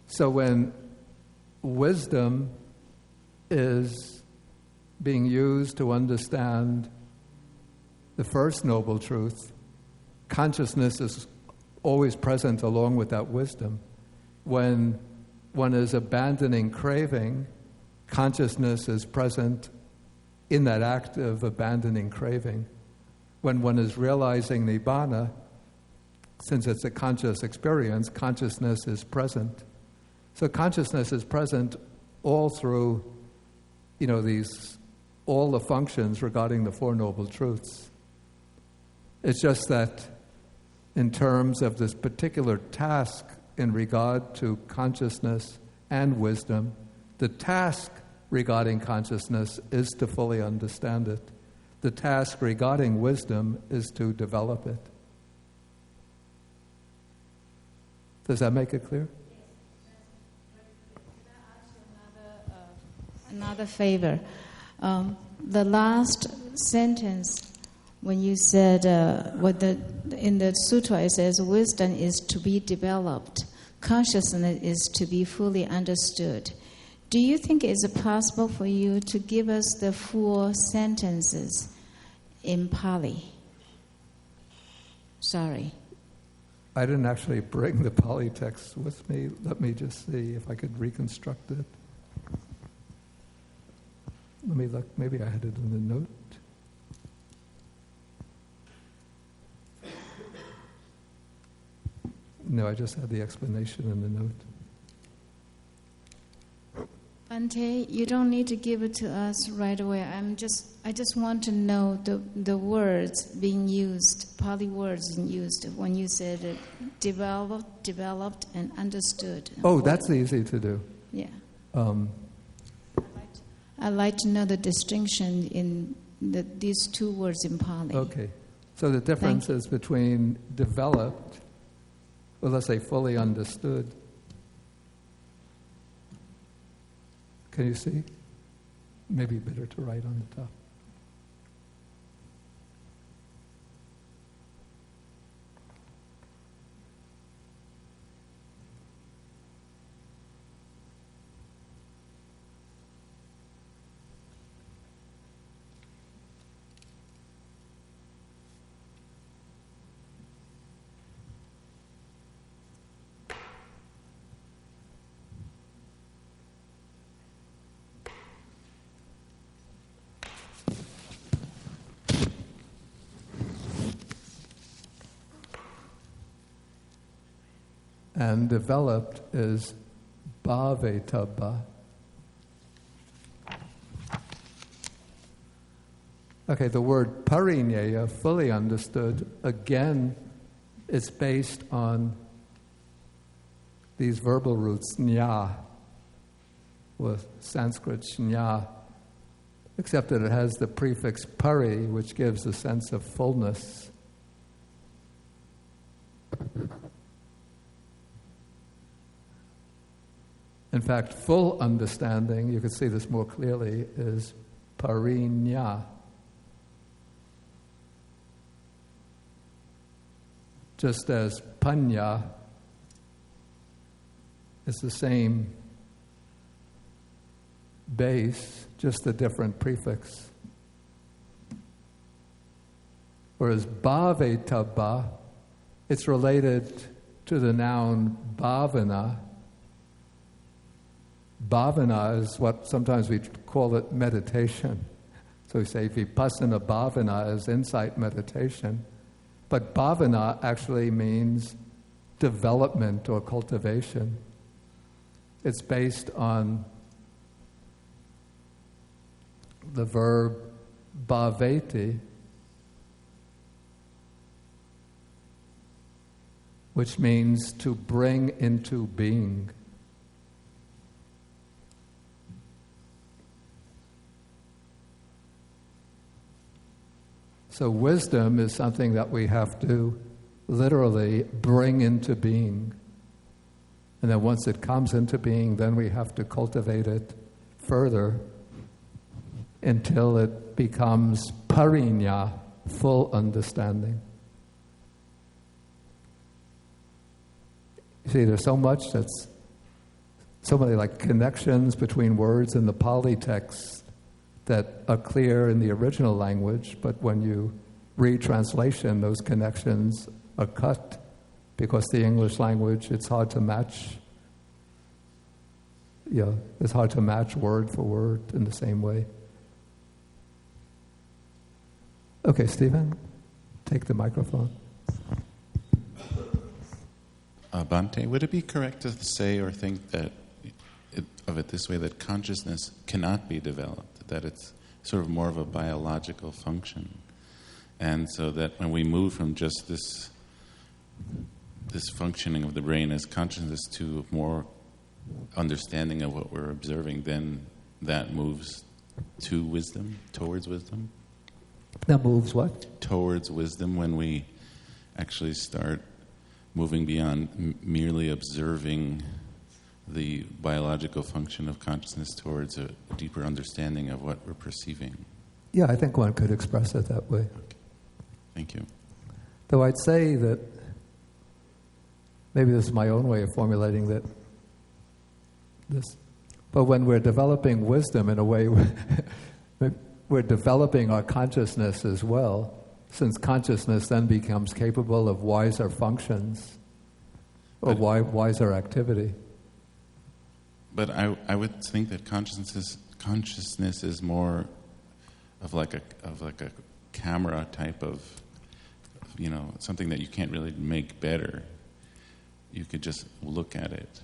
So when wisdom is being used to understand the first noble truth, consciousness is always present along with that wisdom. When one is abandoning craving, consciousness is present in that act of abandoning craving. When one is realizing nibbana, since it's a conscious experience, consciousness is present. So consciousness is present all through, all the functions regarding the 4 noble truths. It's just that in terms of this particular task in regard to consciousness and wisdom, the task regarding consciousness is to fully understand it. The task regarding wisdom is to develop it. Does that make it clear? Another favor. The last sentence, when you said, in the sutra it says, wisdom is to be developed, consciousness is to be fully understood. Do you think it's possible for you to give us the 4 sentences in Pali? Sorry. I didn't actually bring the Pali text with me. Let me just see if I could reconstruct it. Let me look. Maybe I had it in the note. No, I just had the explanation in the note. Bhante, you don't need to give it to us right away. I just want to know the words being used, Pali words being used when you said developed and understood. Oh, that's easy to do. Yeah. I'd like to know the distinction in these 2 words in Pali. Okay. So the difference is between developed, well, let's say fully understood. Can you see? Maybe better to write on the top. And developed is bhavettabha. Okay, the word pariññaya, fully understood, again, is based on these verbal roots, nya, with Sanskrit shnya, except that it has the prefix pari, which gives a sense of fullness. In fact, full understanding, you can see this more clearly, is parinya. Just as panya is the same base, just a different prefix. Whereas bhavetaba, it's related to the noun bhavana. Bhavana is what sometimes we call it meditation. So we say vipassana bhavana is insight meditation. But bhavana actually means development or cultivation. It's based on the verb bhaveti, which means to bring into being. So wisdom is something that we have to literally bring into being. And then once it comes into being, then we have to cultivate it further until it becomes parinya, full understanding. You see, there's so many like connections between words in the Pali text that are clear in the original language, but when you read translation, those connections are cut because the English language, it's hard to match. Yeah, it's hard to match word for word in the same way. Okay, Stephen, take the microphone. Bhante, would it be correct to say or think that of it this way, that consciousness cannot be developed, that it's sort of more of a biological function, and so that when we move from just this functioning of the brain as consciousness to more understanding of what we're observing, then that moves to wisdom, towards wisdom? That moves what? Towards wisdom, when we actually start moving beyond merely observing the biological function of consciousness towards a deeper understanding of what we're perceiving. Yeah, I think one could express it that way. Okay. Thank you. Though I'd say that, maybe this is my own way of formulating this, but when we're developing wisdom, in a way, we're developing our consciousness as well, since consciousness then becomes capable of wiser functions or wiser activity. But I would think that consciousness is more of like a camera type of, something that you can't really make better. You could just look at it.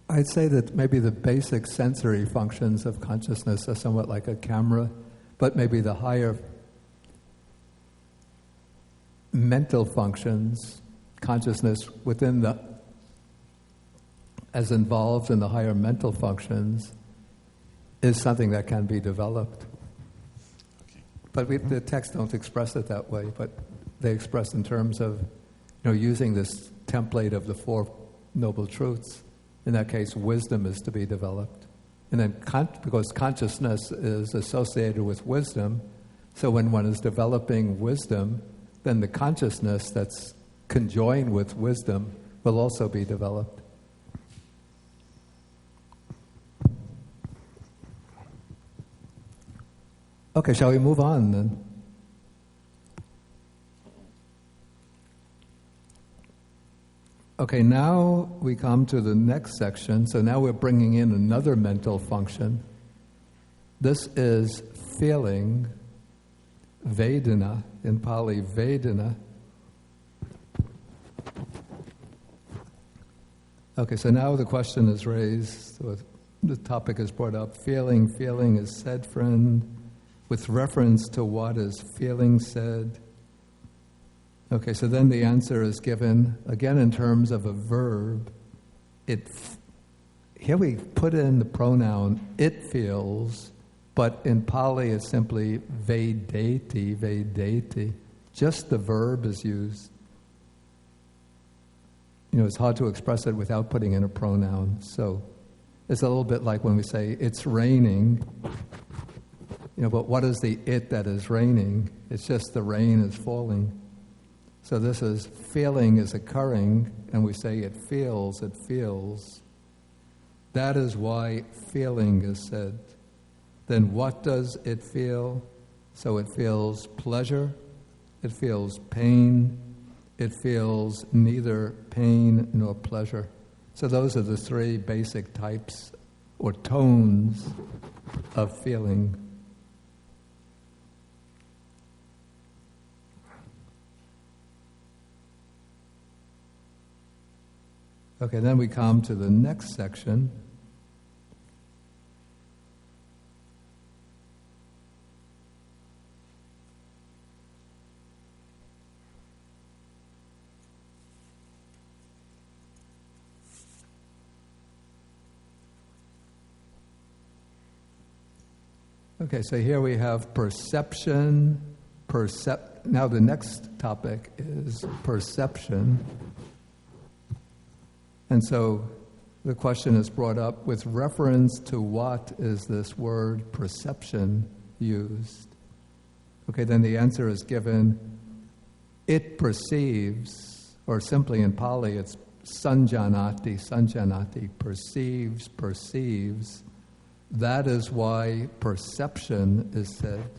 I'd say that maybe the basic sensory functions of consciousness are somewhat like a camera, but maybe the higher mental functions, consciousness as involved in the higher mental functions, is something that can be developed. Okay. But the texts don't express it that way, but they express in terms of, using this template of the Four Noble Truths. In that case, wisdom is to be developed. And then because consciousness is associated with wisdom, so when one is developing wisdom, then the consciousness that's conjoined with wisdom will also be developed. Okay, shall we move on then? Okay, now we come to the next section. So now we're bringing in another mental function. This is feeling, Vedana, in Pali, Vedana. Okay, so now the question is raised, the topic is brought up. Feeling is said, friend, with reference to what is feeling said. Okay, so then the answer is given, again in terms of a verb. Here we put in the pronoun, it feels, but in Pali it's simply vedeti. Just the verb is used. It's hard to express it without putting in a pronoun. So it's a little bit like when we say, it's raining. But what is the it that is raining? It's just the rain is falling. So this is feeling is occurring, and we say it feels. That is why feeling is said. Then what does it feel? So it feels pleasure, it feels pain, it feels neither pain nor pleasure. So those are the three basic types or tones of feeling. Okay, then we come to the next section. Okay, so here we have perception. Now the next topic is perception. And so the question is brought up, with reference to what is this word perception used? Okay, then the answer is given, it perceives, or simply in Pali it's sanjanati, perceives. That is why perception is said.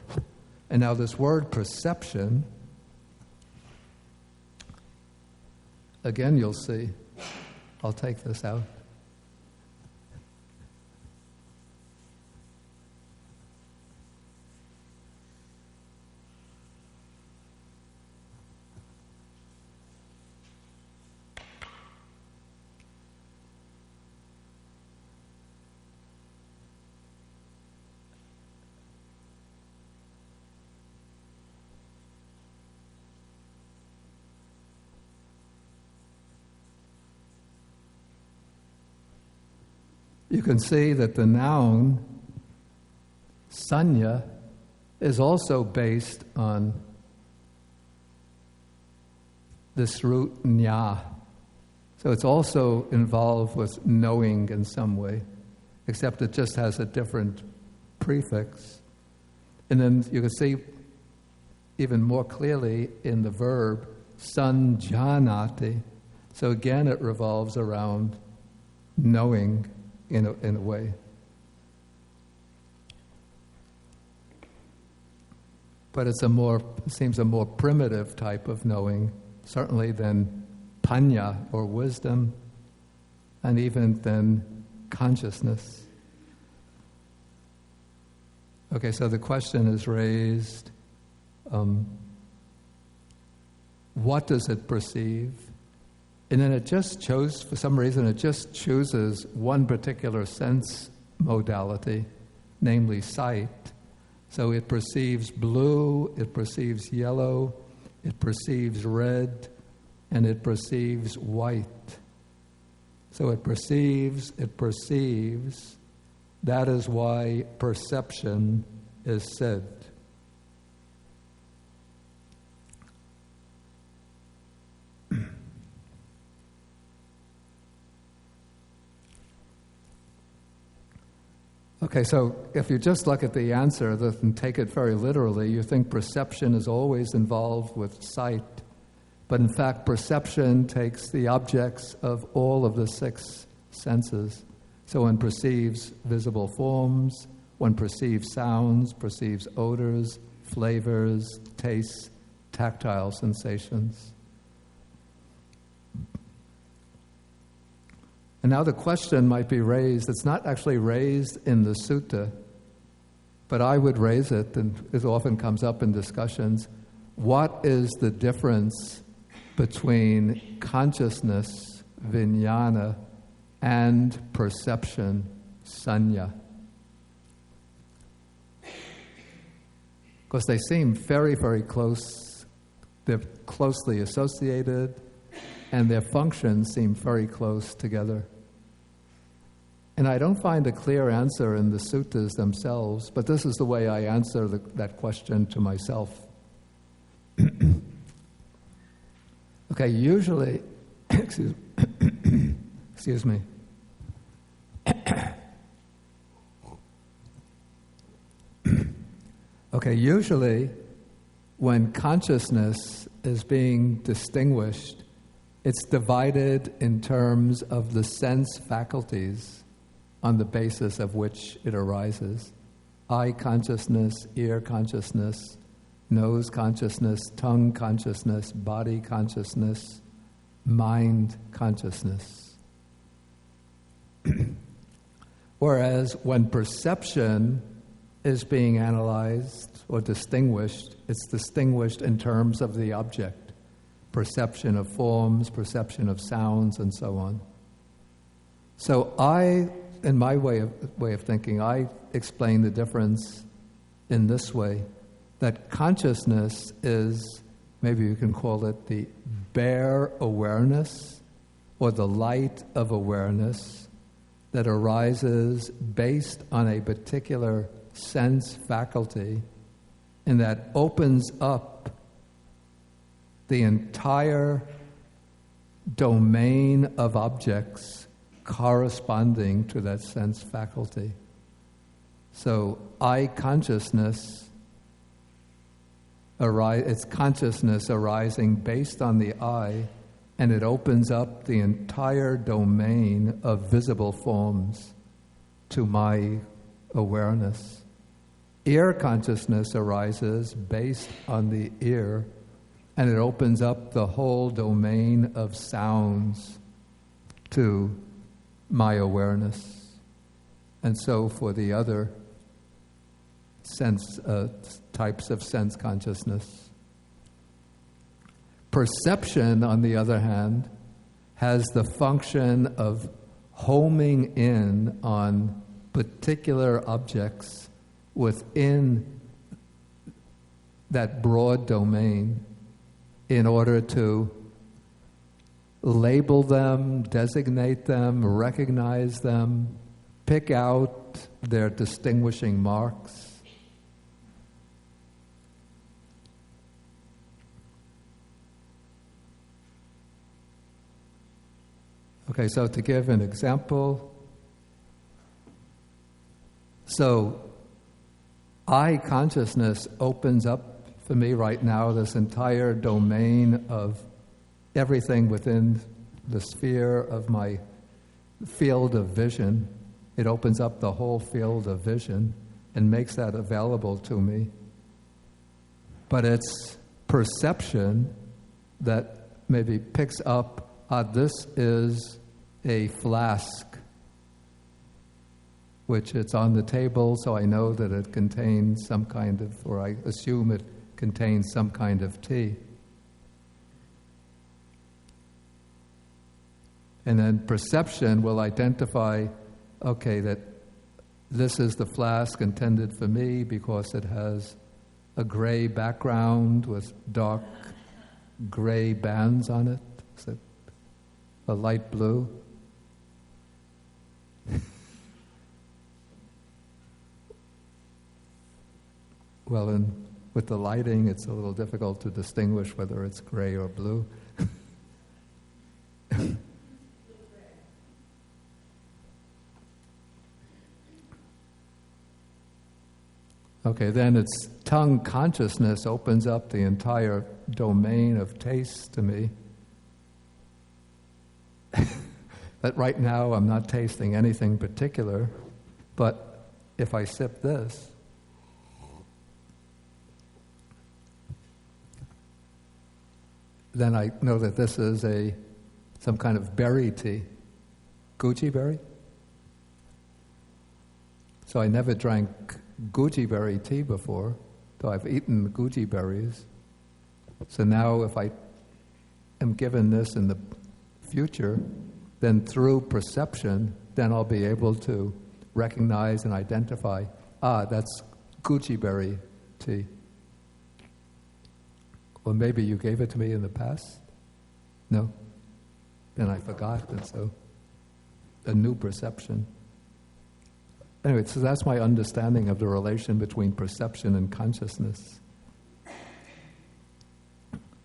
And now this word perception, again you'll see, I'll take this out. You can see that the noun, sanya, is also based on this root nya. So it's also involved with knowing in some way, except it just has a different prefix. And then you can see even more clearly in the verb, sanjanati. So again, it revolves around knowing in a way. But it seems a more primitive type of knowing, certainly than panya or wisdom, and even than consciousness. Okay, so the question is raised, what does it perceive? And then for some reason, it just chooses one particular sense modality, namely sight. So it perceives blue, it perceives yellow, it perceives red, and it perceives white. So it perceives. That is why perception is said. Okay, so if you just look at the answer and take it very literally, you think perception is always involved with sight. But in fact, perception takes the objects of all of the six senses. So one perceives visible forms, one perceives sounds, perceives odors, flavors, tastes, tactile sensations. And now the question might be raised, it's not actually raised in the sutta, but I would raise it, and it often comes up in discussions. What is the difference between consciousness, vijnana, and perception, sanya? Because they seem very, very close. they're closely associated, and their functions seem very close together. And I don't find a clear answer in the suttas themselves, but this is the way I answer that question to myself. Okay, usually, excuse me. Okay, usually when consciousness is being distinguished, it's divided in terms of the sense faculties on the basis of which it arises. Eye consciousness, ear consciousness, nose consciousness, tongue consciousness, body consciousness, mind consciousness. Whereas when perception is being analyzed or distinguished, it's distinguished in terms of the object, perception of forms, perception of sounds, and so on. So in my way of thinking, I explain the difference in this way, that consciousness is, maybe you can call it the bare awareness or the light of awareness that arises based on a particular sense faculty and that opens up the entire domain of objects corresponding to that sense faculty. So eye consciousness, it's consciousness arising based on the eye, and it opens up the entire domain of visible forms to my awareness. Ear consciousness arises based on the ear, and it opens up the whole domain of sounds to my awareness. And so for the other sense types of sense consciousness. Perception, on the other hand, has the function of homing in on particular objects within that broad domain in order to label them, designate them, recognize them, pick out their distinguishing marks. Okay, so to give an example, so eye consciousness opens up for me right now this entire domain of everything within the sphere of my field of vision. It opens up the whole field of vision and makes that available to me. But it's perception that maybe picks up, this is a flask, which it's on the table, so I know that it contains some kind of, or I assume it contains some kind of tea. And then perception will identify, okay, that this is the flask intended for me because it has a gray background with dark gray bands on it. Is it a light blue? Well, with the lighting, it's a little difficult to distinguish whether it's gray or blue. Okay, then it's tongue consciousness opens up the entire domain of taste to me. But right now I'm not tasting anything particular, but if I sip this, then I know that this is some kind of berry tea. Goji berry? So I never drank goji berry tea before, though I've eaten goji berries. So now if I am given this in the future, then through perception, then I'll be able to recognize and identify, that's goji berry tea. Or maybe you gave it to me in the past? No? Then I forgot, and so a new perception. Anyway, so that's my understanding of the relation between perception and consciousness.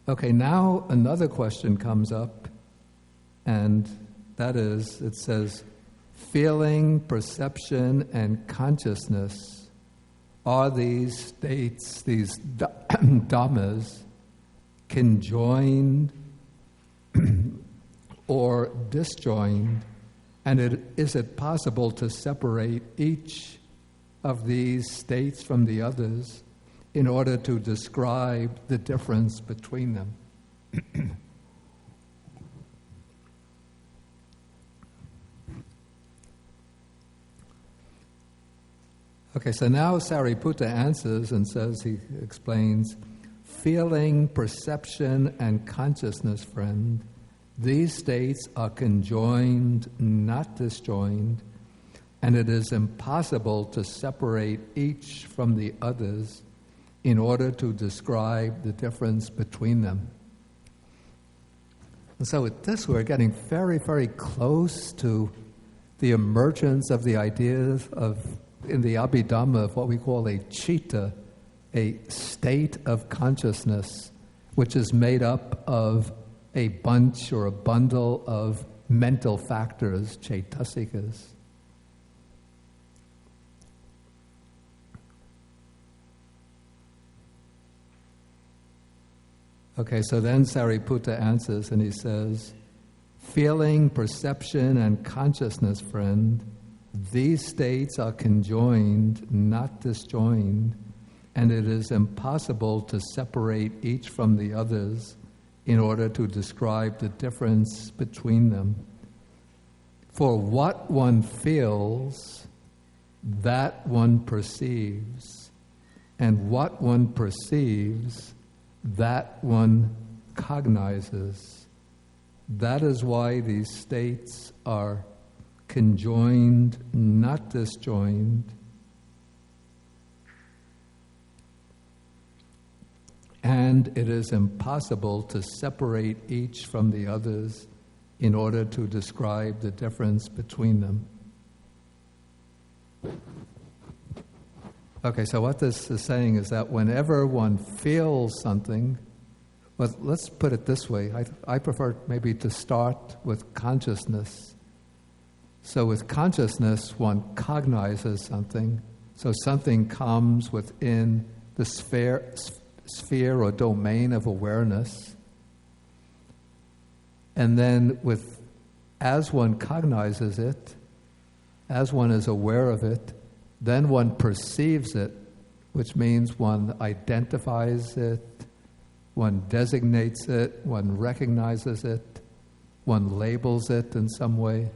Okay, now another question comes up, and that is, it says, feeling, perception, and consciousness, are these states, these dhammas, conjoined or disjoined, and is it possible to separate each of these states from the others in order to describe the difference between them? Okay, so now Sāriputta answers and says, he explains, feeling, perception, and consciousness, friend, these states are conjoined, not disjoined, and it is impossible to separate each from the others in order to describe the difference between them. And so with this, we're getting very, very close to the emergence of the ideas of, in the Abhidhamma, of what we call a citta, a state of consciousness, which is made up of a bunch or a bundle of mental factors, chaitasikas. Okay, so then Sāriputta answers and he says, feeling, perception, and consciousness, friend, these states are conjoined, not disjoined, and it is impossible to separate each from the others in order to describe the difference between them. For what one feels, that one perceives, and what one perceives, that one cognizes. That is why these states are conjoined, not disjoined, and it is impossible to separate each from the others in order to describe the difference between them. Okay, so what this is saying is that whenever one feels something, well, let's put it this way. I prefer maybe to start with consciousness. So with consciousness, one cognizes something. So something comes within the sphere or domain of awareness. And then as one cognizes it, as one is aware of it, then one perceives it, which means one identifies it, one designates it, one recognizes it, one labels it in some way.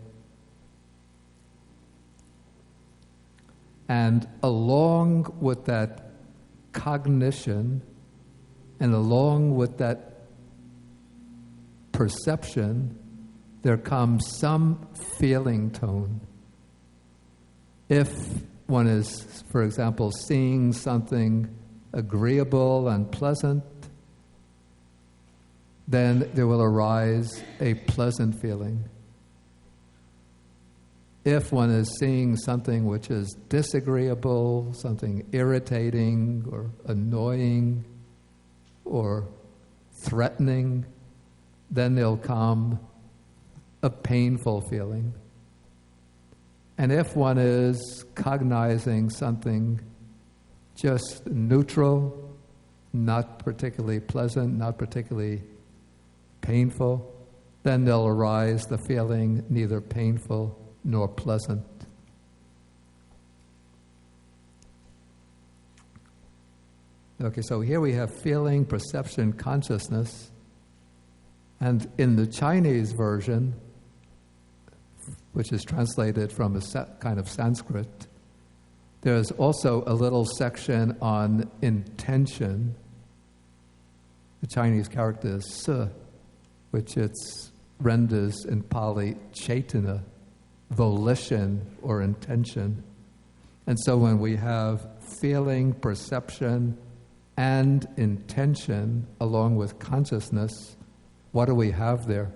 And along with that cognition and along with that perception, there comes some feeling tone. If one is, for example, seeing something agreeable and pleasant, then there will arise a pleasant feeling. If one is seeing something which is disagreeable, something irritating or annoying or threatening, then there'll come a painful feeling. And if one is cognizing something just neutral, not particularly pleasant, not particularly painful, then there'll arise the feeling neither painful nor pleasant. Okay, so here we have feeling, perception, consciousness. And in the Chinese version, which is translated from a kind of Sanskrit, there's also a little section on intention. The Chinese character is sa, which it renders in Pali chaitana, volition or intention. And so when we have feeling, perception, and intention along with consciousness, what do we have there?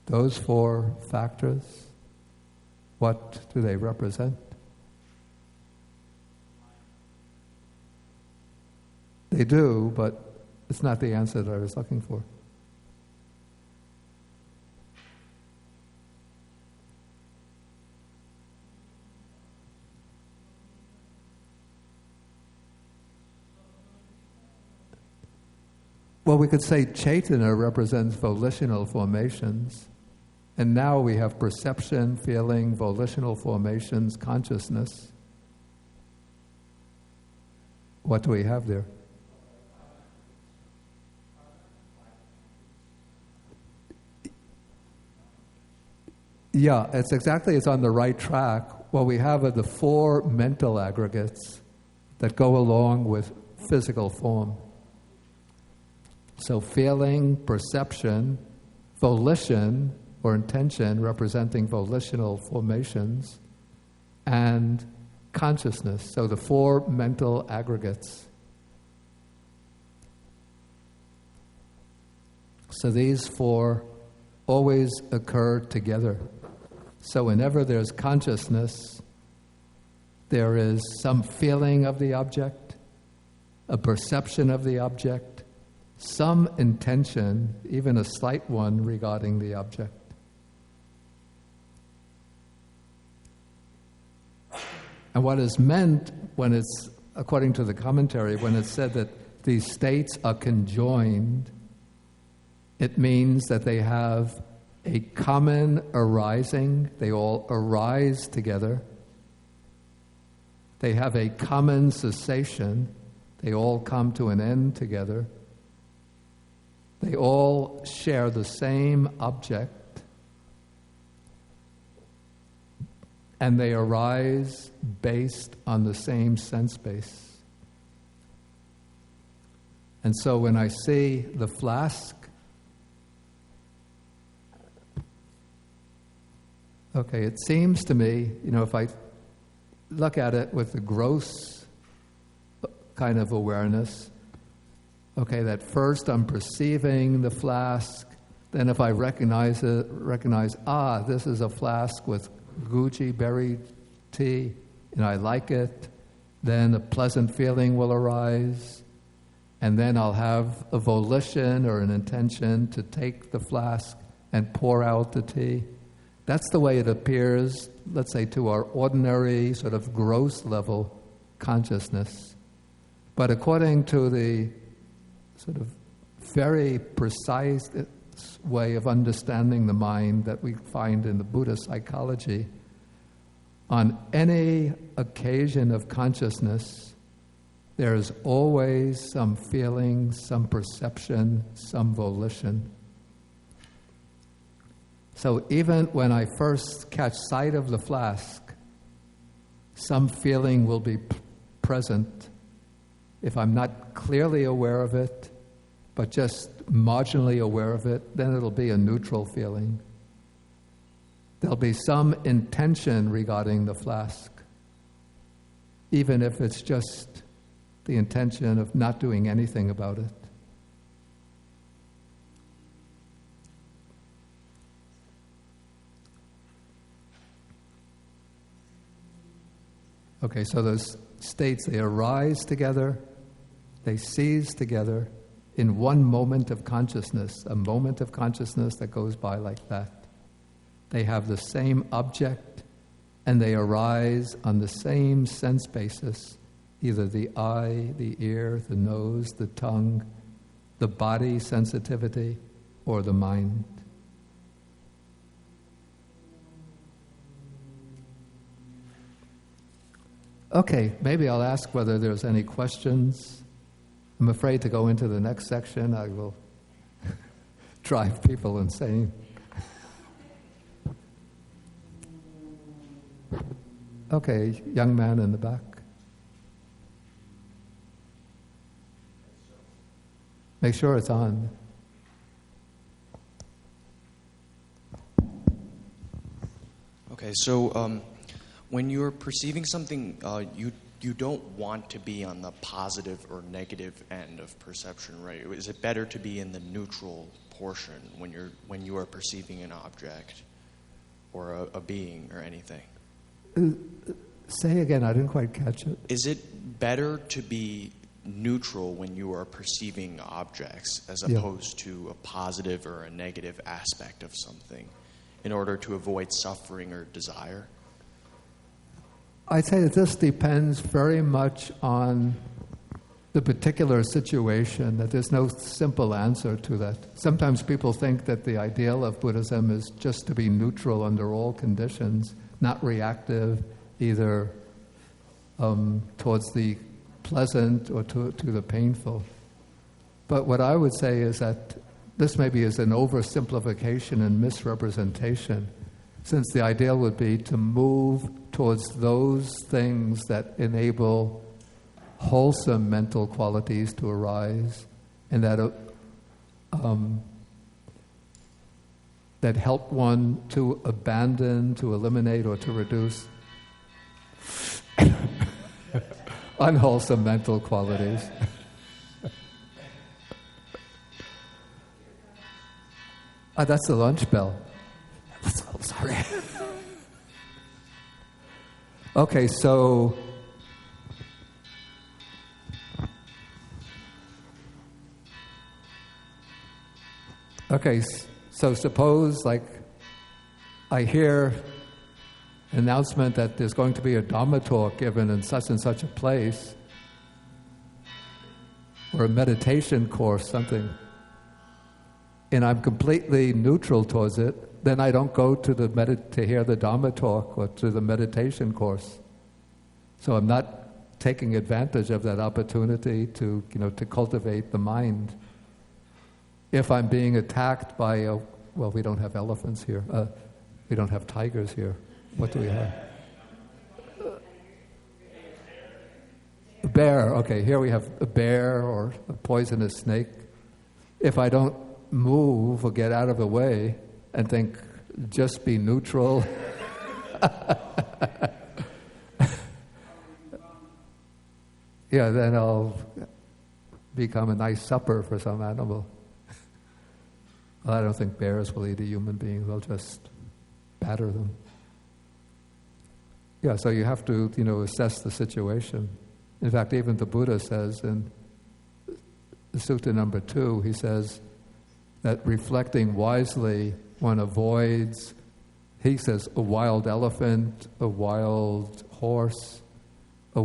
Those four factors, what do they represent? They do, but it's not the answer that I was looking for. Well, we could say Chaitanya represents volitional formations, and now we have perception, feeling, volitional formations, consciousness. What do we have there? Yeah, it's on the right track. What we have are the four mental aggregates that go along with physical form. So feeling, perception, volition or intention representing volitional formations, and consciousness. So the four mental aggregates. So these four always occur together. So whenever there's consciousness, there is some feeling of the object, a perception of the object, some intention, even a slight one, regarding the object. And what is meant when it's, according to the commentary, when it's said that these states are conjoined, it means that they have a common arising, they all arise together. They have a common cessation, they all come to an end together. They all share the same object, and they arise based on the same sense base. And so when I see the flask, okay, it seems to me, if I look at it with the gross kind of awareness, okay, that first I'm perceiving the flask, then if I recognize, this is a flask with Gucci berry tea, and I like it, then a pleasant feeling will arise, and then I'll have a volition or an intention to take the flask and pour out the tea. That's the way it appears, let's say, to our ordinary sort of gross level consciousness. But according to the sort of very precise way of understanding the mind that we find in the Buddhist psychology, on any occasion of consciousness, there is always some feeling, some perception, some volition. So even when I first catch sight of the flask, some feeling will be present. If I'm not clearly aware of it, but just marginally aware of it, then it'll be a neutral feeling. There'll be some intention regarding the flask, even if it's just the intention of not doing anything about it. Okay, so those states, they arise together, they cease together in one moment of consciousness, a moment of consciousness that goes by like that. They have the same object, and they arise on the same sense basis, either the eye, the ear, the nose, the tongue, the body sensitivity, or the mind. Okay, maybe I'll ask whether there's any questions. I'm afraid to go into the next section. I will drive people insane. Okay, young man in the back. Make sure it's on. Okay, so when you're perceiving something, you don't want to be on the positive or negative end of perception, right? Is it better to be in the neutral portion when you are perceiving an object or a being or anything? Say again, I didn't quite catch it. Is it better to be neutral when you are perceiving objects as opposed to a positive or a negative aspect of something in order to avoid suffering or desire? I'd say that this depends very much on the particular situation, that there's no simple answer to that. Sometimes people think that the ideal of Buddhism is just to be neutral under all conditions, not reactive either towards the pleasant or to the painful. But what I would say is that this maybe is an oversimplification and misrepresentation, since the ideal would be to move towards those things that enable wholesome mental qualities to arise and that help one to abandon, to eliminate, or to reduce unwholesome mental qualities. That's the lunch bell. Oh, sorry. Okay, so suppose like I hear an announcement that there's going to be a Dhamma talk given in such and such a place, or a meditation course, something, and I'm completely neutral towards it, then I don't go to to hear the Dhamma talk or to the meditation course. So I'm not taking advantage of that opportunity to cultivate the mind. If I'm being attacked by we don't have elephants here. We don't have tigers here. What do we have? A bear. Okay, here we have a bear or a poisonous snake. If I don't move or get out of the way and think, just be neutral. Then I'll become a nice supper for some animal. Well, I don't think bears will eat a human being. They'll just batter them. So you have to, assess the situation. In fact, even the Buddha says in Sutta number 2, he says that reflecting wisely, one avoids, he says, a wild elephant, a wild horse, a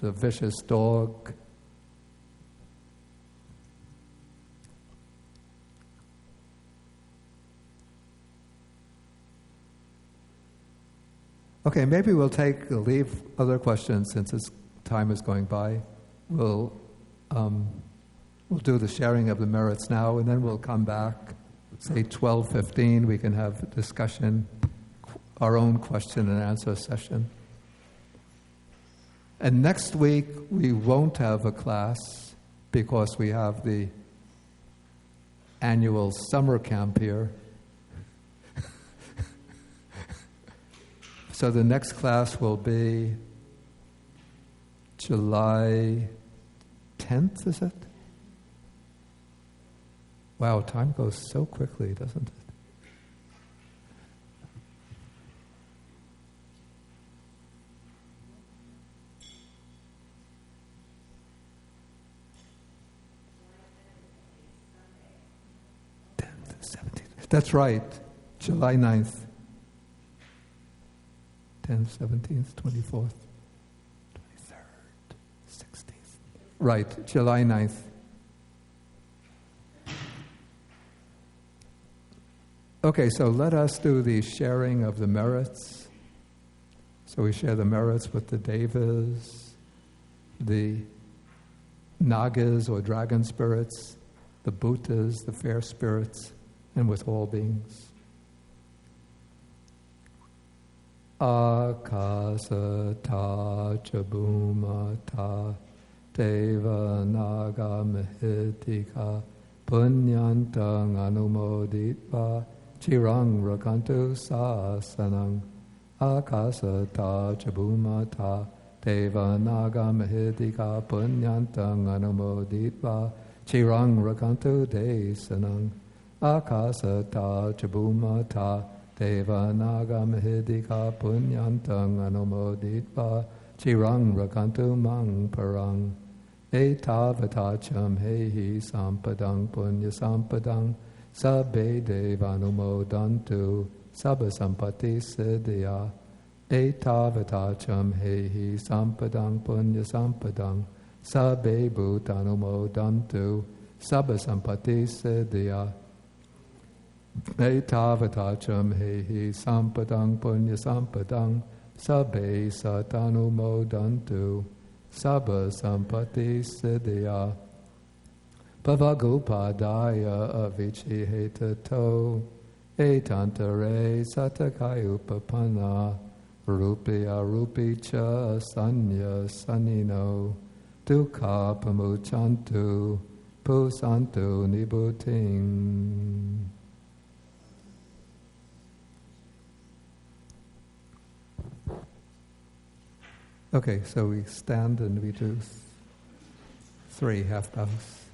vicious dog. Okay, maybe we'll leave other questions since time is going by. We'll do the sharing of the merits now, and then we'll come back, say 12:15. We can have a discussion, our own question and answer session. And next week we won't have a class because we have the annual summer camp here. So the next class will be July 10th, is it? Wow, time goes so quickly, doesn't it? That's right, July 9th. 10th, 17th, 24th, 23rd, 16th. Right, July 9th. Okay, so let us do the sharing of the merits. So we share the merits with the devas, the nagas or dragon spirits, the bhutas, the fair spirits, and with all beings. Akasata chabumata deva naga mahitika punyantang anumoditva chirang rakantu sasanang Akasata Chabhumata Deva Naga Mahidika Punyantang Anumoditva Chirang Rakantu Desanang Akasata Chabhumata Deva Naga Mahidika Punyantang Anumoditva Chirang Rakantu Mang Parang Etavatacham Hehi Sampadang Punya Sampadang Sabbe Devanumodantu Sabba Sampati Siddhya Etavatacham Hehi Sampadang Punya Sampadang Sabbe Bhutanumodantu Sabba Sampati Siddhya Etavatacham Hehi Sampadang Punya Sampadang Sabbe Satanumodantu Sabba Sampati Siddhya Pavagupadaya Avici Hetato Etantare Satakayupapana Rupi Arupi Cha Sanya Sanino Dukha Pamuchantu Pusantu Nibuting. Okay, so we stand and we do 3 half bows.